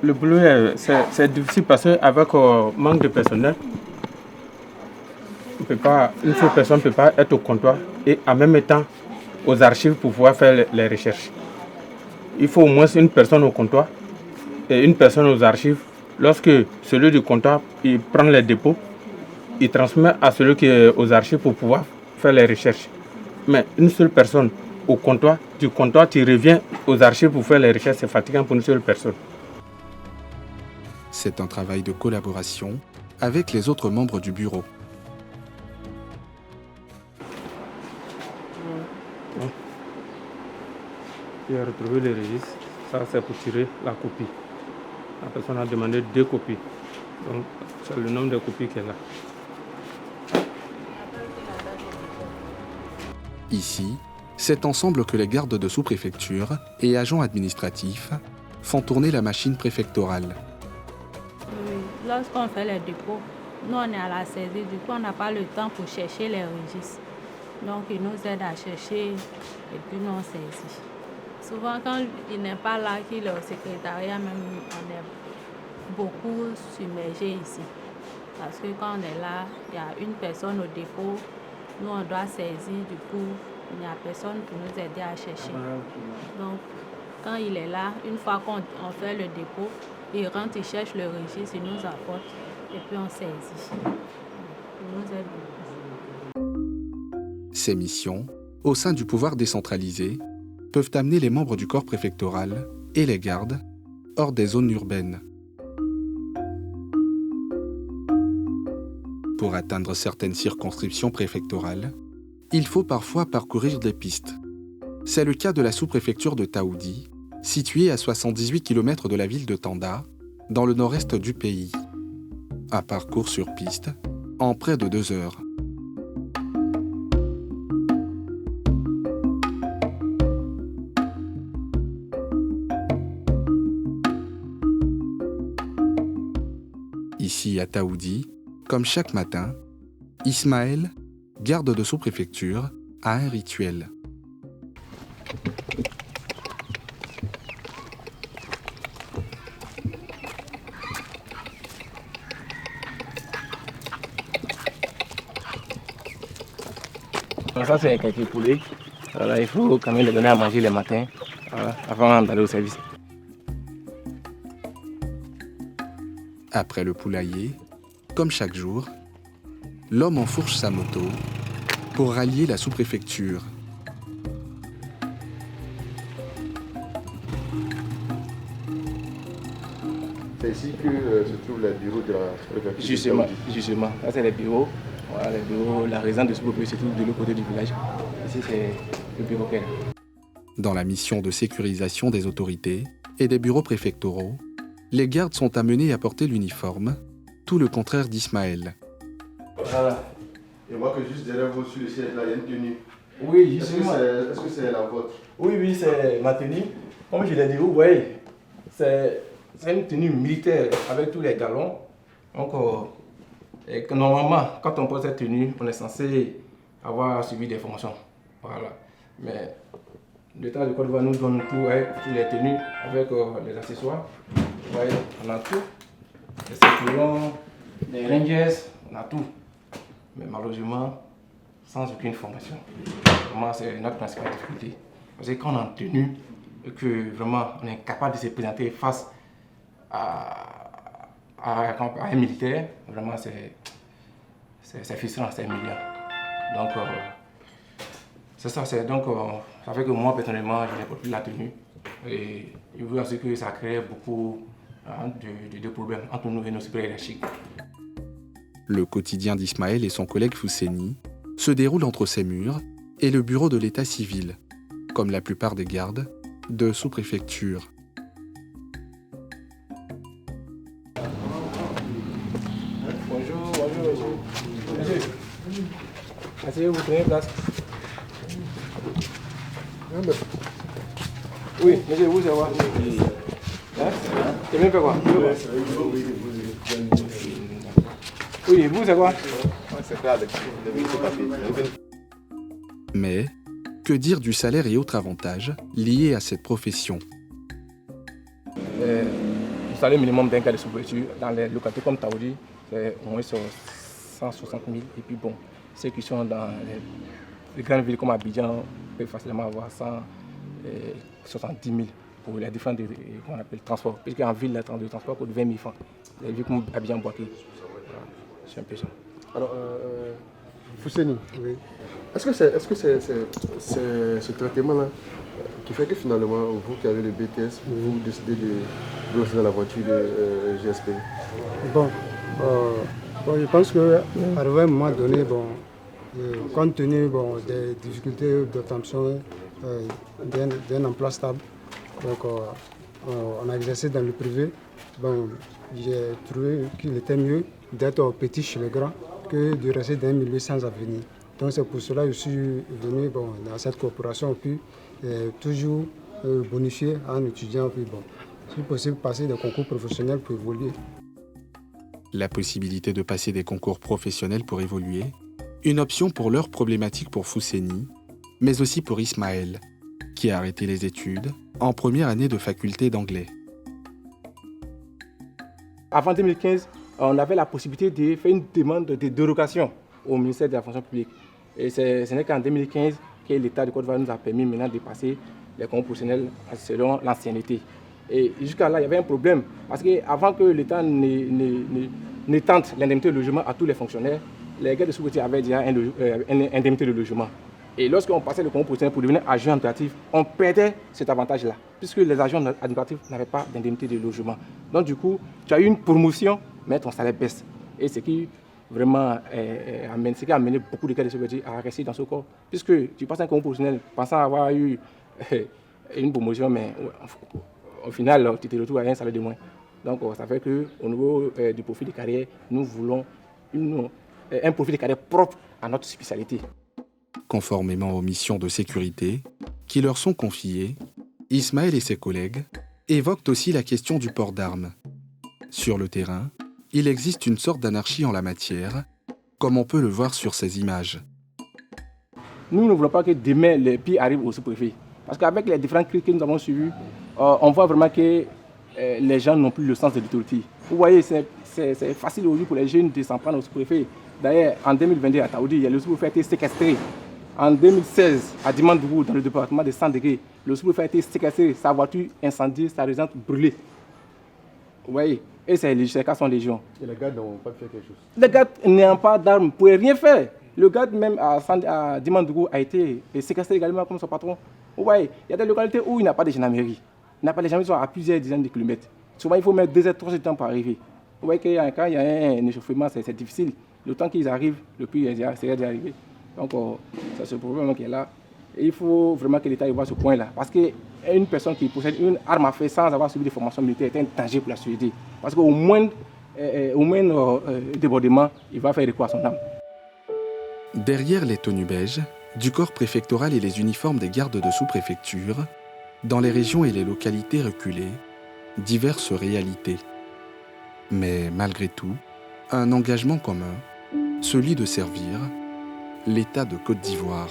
Le boulot, c'est difficile parce qu'avec manque de personnel, une seule personne ne peut pas être au comptoir et en même temps aux archives pour pouvoir faire les recherches. Il faut au moins une personne au comptoir et une personne aux archives. Lorsque celui du comptoir il prend les dépôts, il transmet à celui qui est aux archives pour pouvoir faire les recherches. Mais une seule personne au comptoir, du comptoir, tu reviens aux archives pour faire les recherches, c'est fatigant pour une seule personne. C'est un travail de collaboration avec les autres membres du bureau. Il a retrouvé les registres. Ça, c'est pour tirer la copie. La personne a demandé 2 copies. Donc, c'est le nombre de copies qu'elle a. Ici, c'est ensemble que les gardes de sous-préfecture et agents administratifs font tourner la machine préfectorale. Lorsqu'on fait les dépôts, nous on est à la saisie, du coup on n'a pas le temps pour chercher les registres. Donc ils nous aident à chercher et puis nous on saisit. Souvent quand il n'est pas là, qu'il est au secrétariat, même on est beaucoup submergé ici. Parce que quand on est là, il y a une personne au dépôt, nous on doit saisir, du coup il n'y a personne pour nous aider à chercher. Donc quand il est là, une fois qu'on fait le dépôt, il rentre, il cherche le registre, il nous apporte et puis on saisit. Il nous aide beaucoup. Ces missions, au sein du pouvoir décentralisé, peuvent amener les membres du corps préfectoral et les gardes hors des zones urbaines. Pour atteindre certaines circonscriptions préfectorales, il faut parfois parcourir des pistes. C'est le cas de la sous-préfecture de Taoudi, située à 78 km de la ville de Tanda, dans le nord-est du pays. Un parcours sur piste en près de 2 heures. Ici à Taoudi, comme chaque matin, Ismaël, garde de sous-préfecture, a un rituel. Ça, c'est quelques poulets. Alors, il faut quand même les donner à manger le matin, voilà, avant d'aller au service. Après le poulailler, comme chaque jour, l'homme enfourche sa moto pour rallier la sous-préfecture. C'est ici que se trouvent les bureaux de la sous-préfecture. Justement. Là, c'est les bureaux. Voilà, les bureaux, la résidence de sous-préfecture se trouve de l'autre côté du village. Ici, c'est le bureau qu'elle a. Dans la mission de sécurisation des autorités et des bureaux préfectoraux, les gardes sont amenés à porter l'uniforme, tout le contraire d'Ismaël. Voilà. Et moi que juste derrière vous, sur le siège, là, il y a une tenue. Oui, justement. Est-ce que c'est la vôtre? Oui, c'est ma tenue. Comme je l'ai dit, vous voyez, c'est une tenue militaire avec tous les galons. Donc, et que normalement, quand on porte cette tenue, on est censé avoir suivi des formations. Voilà. Mais l'État de Côte d'Ivoire nous donne tout, toutes les tenues avec les accessoires. Vous voyez, on a tout. Les ceinturons, les rangers, on a tout. Mais malheureusement, sans aucune formation. Vraiment, c'est notre principale difficulté. Parce que quand on est en tenue et que vraiment on est capable de se présenter face à un militaire, vraiment c'est frustrant, c'est humiliant. Donc c'est ça, ça fait que moi personnellement je n'ai pas plus la tenue. Et je veux aussi que ça crée beaucoup de problèmes entre nous et nos supérieurs hiérarchiques. Le quotidien d'Ismaël et son collègue Fousseni se déroule entre ces murs et le bureau de l'état civil, comme la plupart des gardes de sous-préfecture. Bonjour. Monsieur. Monsieur, vous prenez place. Oui, monsieur, vous, c'est quoi? Hein? Tu viens faire quoi? Oui, vous, c'est quoi? Mais que dire du salaire et autres avantages liés à cette profession? Le salaire minimum d'un cadre de sous-préfecture dans les localités comme Taoudi, c'est au moins 160 000. Et puis bon, ceux qui sont dans les grandes villes comme Abidjan peuvent facilement avoir 170 000 pour les différents qu'on appelle transports. Puisqu'en ville, le transport coûte 20 000 francs. Les villes comme Abidjan, Boaké. Voilà, c'est un peu ça. Alors, Fousseni, oui. Est-ce que c'est ce traitement-là qui fait que finalement, vous qui avez le BTS, vous décidez de vous lancer dans la voiture de GSP? Bon, je pense qu'à un moment donné, compte tenu des difficultés d'obtention d'un emploi stable, donc on a exercé dans le privé. Bon, j'ai trouvé qu'il était mieux d'être petit chez les grands que de rester dans un milieu sans avenir. Donc c'est pour cela que je suis venu dans cette corporation, puis toujours bonifié en étudiant, puis si possible passer des concours professionnels pour évoluer. La possibilité de passer des concours professionnels pour évoluer, une option pour leurs problématiques pour Fousseni, mais aussi pour Ismaël, qui a arrêté les études en première année de faculté d'anglais. Avant 2015, on avait la possibilité de faire une demande de dérogation au ministère de la fonction publique. Et ce n'est qu'en 2015 que l'État de Côte d'Ivoire nous a permis maintenant de passer les concours professionnels selon l'ancienneté. Et jusqu'à là, il y avait un problème. Parce qu'avant que l'État n'étende l'indemnité de logement à tous les fonctionnaires, les gars de sous-préfecture avaient déjà une indemnité de logement. Et lorsqu'on passait le concours professionnel pour devenir agent administratif, on perdait cet avantage-là, puisque les agents administratifs n'avaient pas d'indemnité de logement. Donc du coup, tu as eu une promotion, mais ton salaire baisse. Et ce qui vraiment ce qui a amené beaucoup de gars de sous-préfecture à rester dans ce corps. Puisque tu passes un concours professionnel pensant avoir eu une promotion, mais au final, tu te retrouves à un salaire de moins. Donc ça fait qu'au niveau du profil de carrière, nous voulons un profil de carrière propre à notre spécialité. Conformément aux missions de sécurité qui leur sont confiées, Ismaël et ses collègues évoquent aussi la question du port d'armes. Sur le terrain, il existe une sorte d'anarchie en la matière, comme on peut le voir sur ces images. Nous ne voulons pas que demain les pires arrivent au sous-préfet. Parce qu'avec les différents crises que nous avons suivis, on voit vraiment que les gens n'ont plus le sens de l'autorité. Vous voyez, c'est facile aujourd'hui pour les jeunes de s'en prendre au sous-préfet. D'ailleurs, en 2022 à Taoudi, le sous-préfet a été séquestré. En 2016, à Dimandougou, dans le département de 100 degrés, le sous-préfet a été séquestré, sa voiture incendiée, sa résidence brûlée. Vous voyez, et ces cas sont légion. Et les gars n'ont pas fait quelque chose? Les gars n'ayant pas d'armes ne pouvaient rien faire. Le gars même à Dimandougou a été séquestré également comme son patron. Vous voyez, il y a des localités où il n'y a pas de gendarmerie. Il n'y a pas de gendarmerie, sont à plusieurs dizaines de kilomètres. Souvent, il faut mettre 2 heures, 3 heures de temps pour arriver. Vous voyez que quand il y a un échauffement, c'est difficile. Le temps qu'ils arrivent, le plus c'est déjà arrivé. Donc, c'est ce problème qui est là. Et il faut vraiment que l'État y voit ce point-là. Parce qu'une personne qui possède une arme à feu sans avoir suivi de formation militaire est un danger pour la société. Parce qu'au moins débordement, il va faire recours à son arme. Derrière les tenues beiges, du corps préfectoral et les uniformes des gardes de sous-préfecture, dans les régions et les localités reculées, diverses réalités. Mais malgré tout, un engagement commun, celui de servir l'État de Côte d'Ivoire.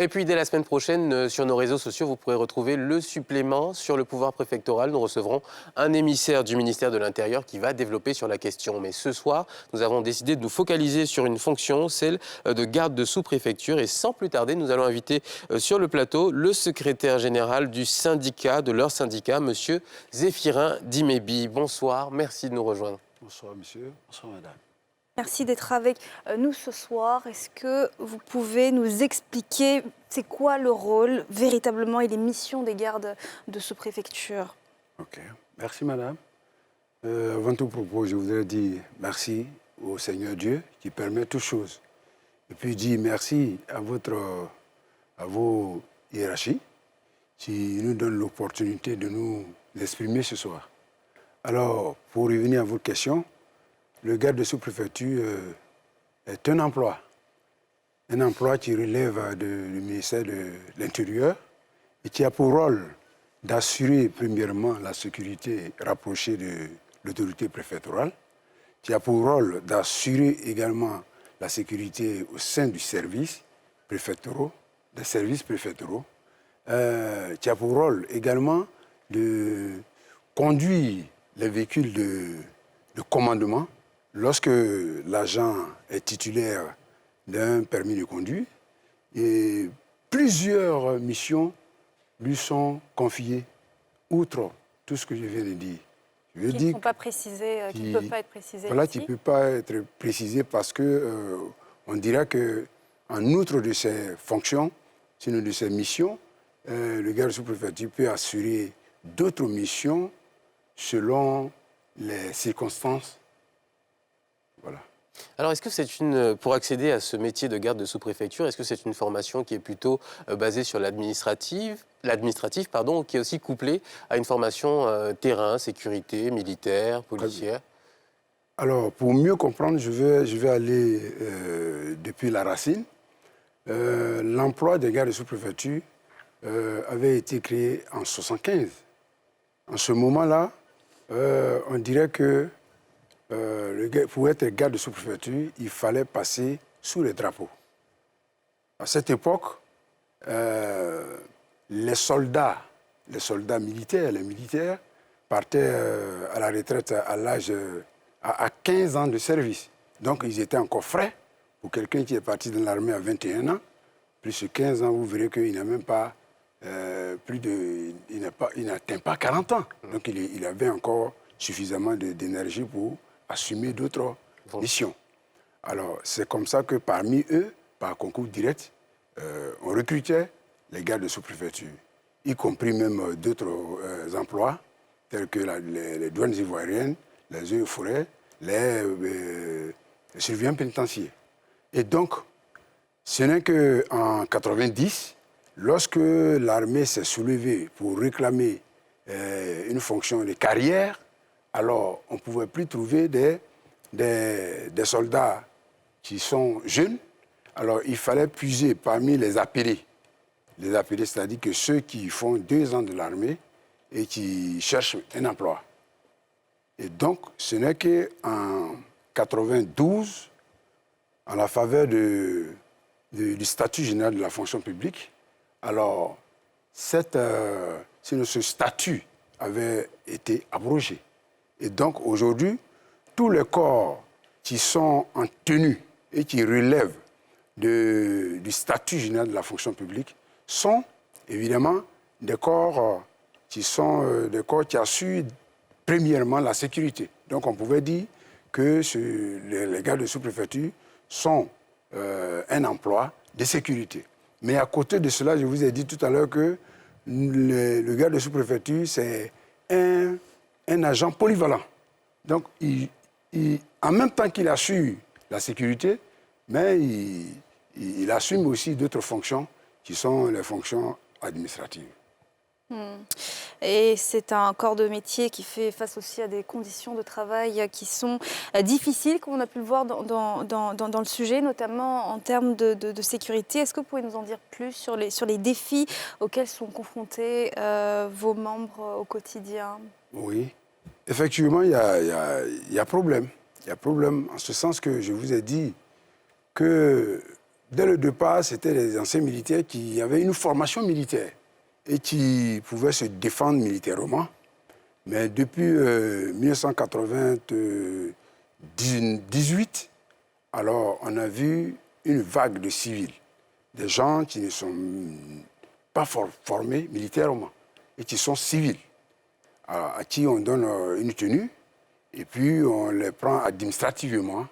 Et puis dès la semaine prochaine, sur nos réseaux sociaux, vous pourrez retrouver le supplément sur le pouvoir préfectoral. Nous recevrons un émissaire du ministère de l'Intérieur qui va développer sur la question. Mais ce soir, nous avons décidé de nous focaliser sur une fonction, celle de garde de sous-préfecture. Et sans plus tarder, nous allons inviter sur le plateau le secrétaire général du syndicat, de leur syndicat, monsieur Zéphirin Dimébi. Bonsoir, merci de nous rejoindre. Bonsoir monsieur, bonsoir madame. Merci d'être avec nous ce soir. Est-ce que vous pouvez nous expliquer c'est quoi le rôle véritablement et les missions des gardes de sous-préfecture? Ok, merci madame. Avant tout propos, je voudrais dire merci au Seigneur Dieu qui permet toutes choses. Et puis dire merci à vos hiérarchies qui nous donnent l'opportunité de nous exprimer ce soir. Alors, pour revenir à votre question, le garde de sous-préfecture est un emploi un emploi qui relève du ministère de l'Intérieur et qui a pour rôle d'assurer premièrement la sécurité rapprochée de l'autorité préfectorale, qui a pour rôle d'assurer également la sécurité au sein du service préfectoraux, des services préfectoraux, qui a pour rôle également de conduire les véhicules de commandement lorsque l'agent est titulaire d'un permis de conduire. Et plusieurs missions lui sont confiées, outre tout ce que je viens de dire. Qui ne sont pas précisées, qui ne peuvent pas être précisées. Voilà, ici. qui ne peut pas être précisé parce que on dira qu'en outre de ses fonctions, sinon de ses missions, le garde sous-préfecture peut assurer d'autres missions selon les circonstances. Voilà. Alors, est-ce que c'est pour accéder à ce métier de garde de sous-préfecture, est-ce que c'est une formation qui est plutôt basée sur l'administratif, ou qui est aussi couplée à une formation terrain, sécurité, militaire, policière? Alors, pour mieux comprendre, je vais aller depuis la racine. L'emploi des gardes de sous-préfecture avait été créé en 1975. En ce moment-là, on dirait que pour être garde de sous-préfecture, il fallait passer sous les drapeaux. À cette époque, les soldats militaires, les militaires partaient à la retraite à l'âge à 15 ans de service. Donc, ils étaient encore frais. Pour quelqu'un qui est parti dans l'armée à 21 ans, plus de 15 ans, vous verrez qu'il n'a même pas il n'atteint pas 40 ans. Donc, il avait encore suffisamment d'énergie pour assumer d'autres missions. Alors, c'est comme ça que parmi eux, par concours direct, on recrutait les gardes de sous-préfecture, y compris même d'autres emplois, tels que les douanes ivoiriennes, les eaux et forêts, les surveillants pénitentiaires. Et donc, ce n'est qu'en 1990, lorsque l'armée s'est soulevée pour réclamer une fonction de carrière, alors on ne pouvait plus trouver des soldats qui sont jeunes. Alors il fallait puiser parmi les appelés. Les appelés, c'est-à-dire que ceux qui font 2 ans de l'armée et qui cherchent un emploi. Et donc, ce n'est qu'en 1992, en la faveur du statut général de la fonction publique, alors ce statut avait été abrogé. Et donc, aujourd'hui, tous les corps qui sont en tenue et qui relèvent du statut général de la fonction publique sont évidemment des corps qui assurent premièrement la sécurité. Donc, on pouvait dire que les gardes de sous-préfecture sont un emploi de sécurité. Mais à côté de cela, je vous ai dit tout à l'heure que le garde de sous-préfecture, c'est un agent polyvalent. Donc, en même temps qu'il assure la sécurité, mais il assume aussi d'autres fonctions qui sont les fonctions administratives. Et c'est un corps de métier qui fait face aussi à des conditions de travail qui sont difficiles, comme on a pu le voir dans le sujet, notamment en termes de sécurité. Est-ce que vous pouvez nous en dire plus sur les défis auxquels sont confrontés vos membres au quotidien? Oui, effectivement, il y a problème. Il y a problème en ce sens que je vous ai dit que dès le départ, c'était les anciens militaires qui avaient une formation militaire et qui pouvaient se défendre militairement. Mais depuis 1998, alors on a vu une vague de civils, des gens qui ne sont pas formés militairement et qui sont civils, à qui on donne une tenue et puis on les prend administrativement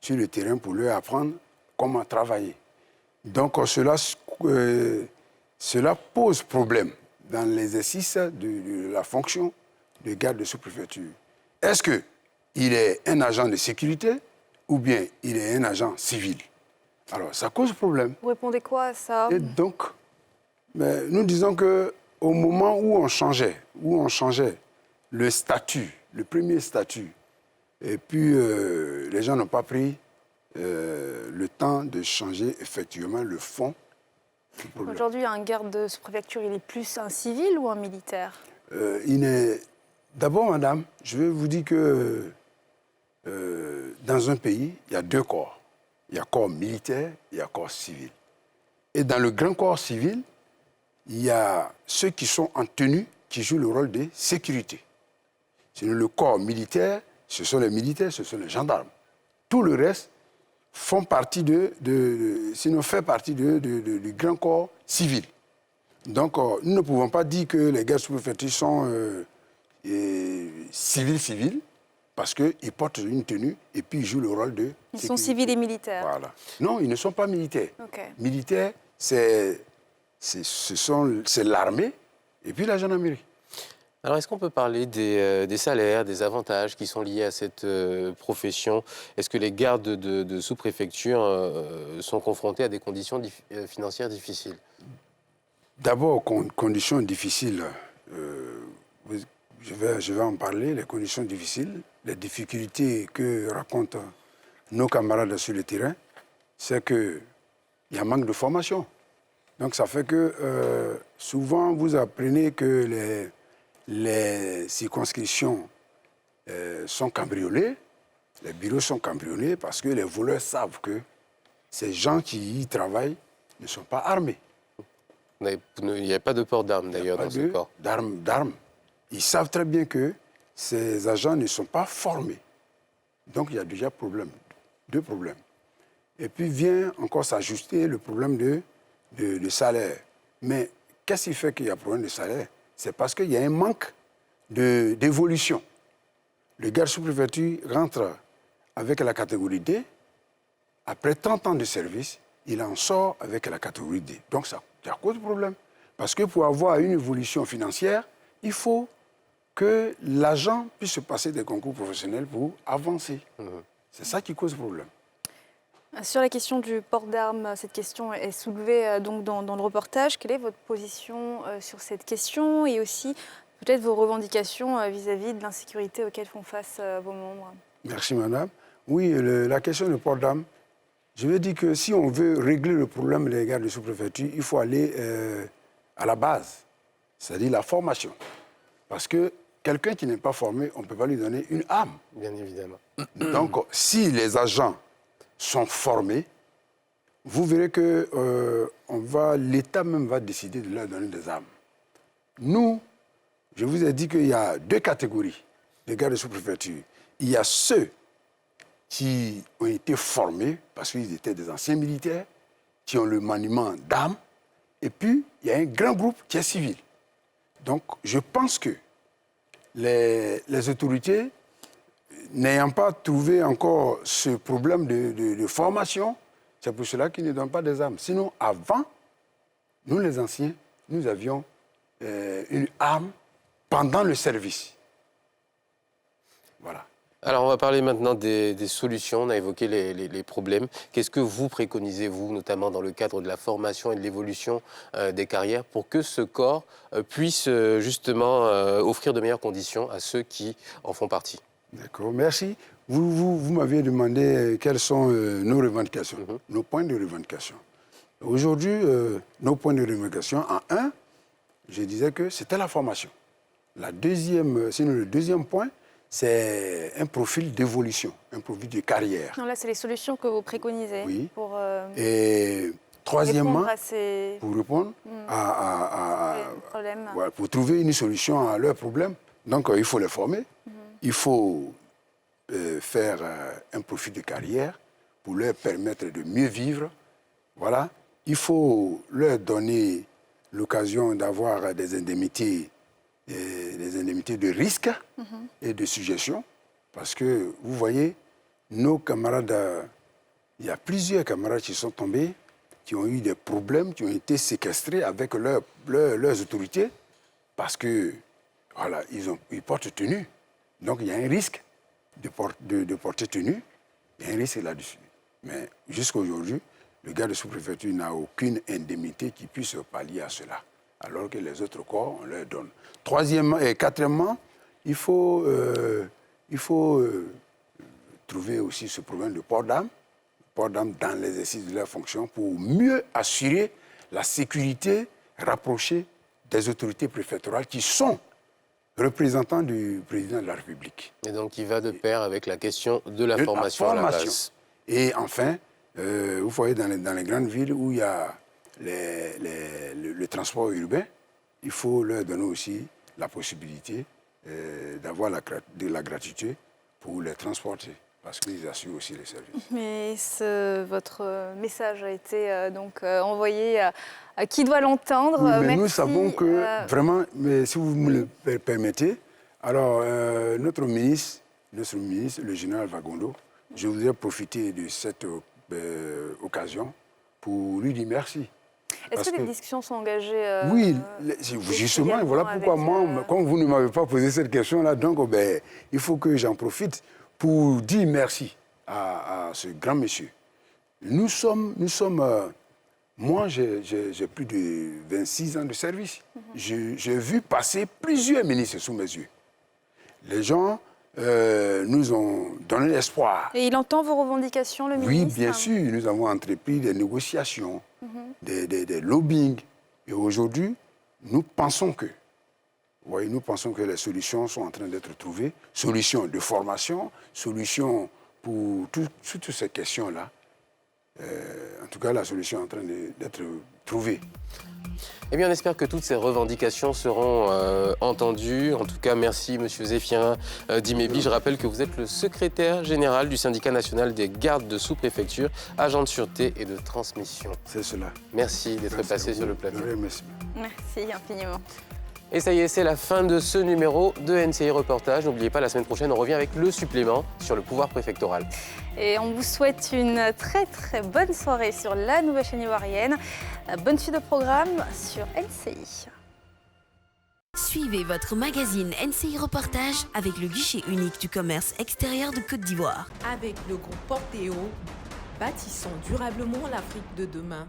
sur le terrain pour leur apprendre comment travailler. Donc cela pose problème dans l'exercice de la fonction de garde de sous-préfecture. Est-ce qu'il est un agent de sécurité ou bien il est un agent civil? Alors, ça cause problème. Vous répondez quoi à ça? Et donc, nous disons qu'au moment où on changeait le statut, le premier statut, et puis les gens n'ont pas pris le temps de changer effectivement le fond du problème. Aujourd'hui, un garde de sous-préfecture, il est plus un civil ou un militaire? D'abord, madame, je vais vous dire que dans un pays, il y a deux corps. Il y a corps militaire, il y a corps civil. Et dans le grand corps civil, il y a ceux qui sont en tenue, qui jouent le rôle de sécurité. Sinon, le corps militaire, ce sont les militaires, ce sont les gendarmes. Tout le reste font partie fait partie du grand corps civil. Donc, nous ne pouvons pas dire que les gardes sous-préfecture sont civils, parce qu'ils portent une tenue et puis ils jouent le rôle de sécurité. Ils sont civils et militaires. Voilà. Non, ils ne sont pas militaires. Okay. Militaires, c'est l'armée et puis la gendarmerie. Alors, est-ce qu'on peut parler des salaires, des avantages qui sont liés à cette profession? Est-ce que les gardes de sous-préfecture sont confrontés à des conditions financières difficiles? D'abord, conditions difficiles, je vais en parler, les conditions difficiles, les difficultés que racontent nos camarades sur le terrain, c'est qu'il y a un manque de formation. Donc ça fait que souvent vous apprenez que les circonscriptions sont cambriolées, les bureaux sont cambriolés parce que les voleurs savent que ces gens qui y travaillent ne sont pas armés. Il n'y a pas de port d'armes d'ailleurs dans ce corps. D'armes. Ils savent très bien que ces agents ne sont pas formés. Donc il y a déjà deux problèmes. Et puis vient encore s'ajuster le problème de salaire. Mais qu'est-ce qui fait qu'il y a un problème de salaire? C'est parce qu'il y a un manque d'évolution. Le garde sous-préfecture rentre avec la catégorie D. Après 30 ans de service, il en sort avec la catégorie D. Donc ça cause problème. Parce que pour avoir une évolution financière, il faut que l'agent puisse se passer des concours professionnels pour avancer. C'est ça qui cause problème. Sur la question du port d'armes, cette question est soulevée donc dans le reportage. Quelle est votre position sur cette question et aussi peut-être vos revendications vis-à-vis de l'insécurité auxquelles font face vos membres? Merci madame. Oui, la question du port d'armes, je veux dire que si on veut régler le problème des gardes de sous-préfecture, il faut aller à la base, c'est-à-dire la formation. Parce que quelqu'un qui n'est pas formé, on ne peut pas lui donner une arme. Bien évidemment. Donc, si les agents sont formés, vous verrez que l'État même va décider de leur donner des armes. Nous, je vous ai dit qu'il y a deux catégories de gardes de sous-préfecture. Il y a ceux qui ont été formés, parce qu'ils étaient des anciens militaires, qui ont le maniement d'armes, et puis il y a un grand groupe qui est civil. Donc, je pense que les autorités, n'ayant pas trouvé encore ce problème de formation, c'est pour cela qu'ils ne donnent pas des armes. Sinon, avant, nous les anciens, nous avions une arme pendant le service. Voilà. Alors, on va parler maintenant des solutions. On a évoqué les problèmes. Qu'est-ce que vous préconisez, vous, notamment dans le cadre de la formation et de l'évolution des carrières, pour que ce corps puisse justement offrir de meilleures conditions à ceux qui en font partie? D'accord, merci. Vous m'aviez demandé quelles sont nos revendications, nos points de revendication. Aujourd'hui, nos points de revendication, en un, je disais que c'était la formation. Sinon, le deuxième point, c'est un profil d'évolution, un profil de carrière. Non, là, c'est les solutions que vous préconisez. Oui. Pour, et troisièmement, pour répondre voilà, pour trouver une solution à leurs problèmes, donc il faut les former, il faut faire un profil de carrière pour leur permettre de mieux vivre. Voilà. Il faut leur donner l'occasion d'avoir des indemnités de risque et de suggestion. Parce que, vous voyez, nos camarades, il y a plusieurs camarades qui sont tombés, qui ont eu des problèmes, qui ont été séquestrés avec leurs autorités, parce que, voilà, ils portent tenue. Donc, il y a un risque de porter tenue. Il y a un risque là-dessus. Mais jusqu'à aujourd'hui, le garde de sous-préfecture n'a aucune indemnité qui puisse pallier à cela, alors que les autres corps, on leur donne. Troisièmement et quatrièmement, il faut trouver aussi ce problème de port d'armes, port d'armes dans l'exercice de leurs fonctions pour mieux assurer la sécurité rapprochée des autorités préfectorales qui sont représentants du président de la République. Et donc, qui va de pair avec la question de la formation à la base. Et enfin, vous voyez, dans les grandes villes où il y a le transport urbain, il faut leur donner aussi la possibilité d'avoir de la gratuité pour les transporter, parce qu'ils assurent aussi les services. Mais votre message a été envoyé à qui doit l'entendre. Oui, mais nous savons que, vraiment, mais si vous me le permettez, alors notre ministre, le général Vagondo, je voudrais profiter de cette occasion pour lui dire merci. Est-ce que des discussions sont engagées Oui, justement, voilà pourquoi moi, comme vous ne m'avez pas posé cette question-là, donc il faut que j'en profite pour dire merci à ce grand monsieur. Nous sommes moi, j'ai plus de 26 ans de service. J'ai vu passer plusieurs ministres sous mes yeux. Les gens nous ont donné l'espoir. Et il entend vos revendications, le ministre? Oui, bien sûr. Nous avons entrepris des négociations, des lobbying. Et aujourd'hui, nous pensons que les solutions sont en train d'être trouvées. Solutions de formation, solutions pour toutes ces questions-là. En tout cas, la solution est en train d'être trouvée. Eh bien, on espère que toutes ces revendications seront entendues. En tout cas, merci, M. Zéphirin Dimébi. Je rappelle que vous êtes le secrétaire général du syndicat national des gardes de sous-préfecture, agents de sûreté et de transmission. C'est cela. Merci d'être passé sur le plateau. Merci. Merci infiniment. Et ça y est, c'est la fin de ce numéro de NCI Reportage. N'oubliez pas, la semaine prochaine, on revient avec le supplément sur le pouvoir préfectoral. Et on vous souhaite une très très bonne soirée sur la nouvelle chaîne ivoirienne. Bonne suite de programme sur NCI. Suivez votre magazine NCI Reportage avec le guichet unique du commerce extérieur de Côte d'Ivoire. Avec le groupe Portéo, bâtissons durablement l'Afrique de demain.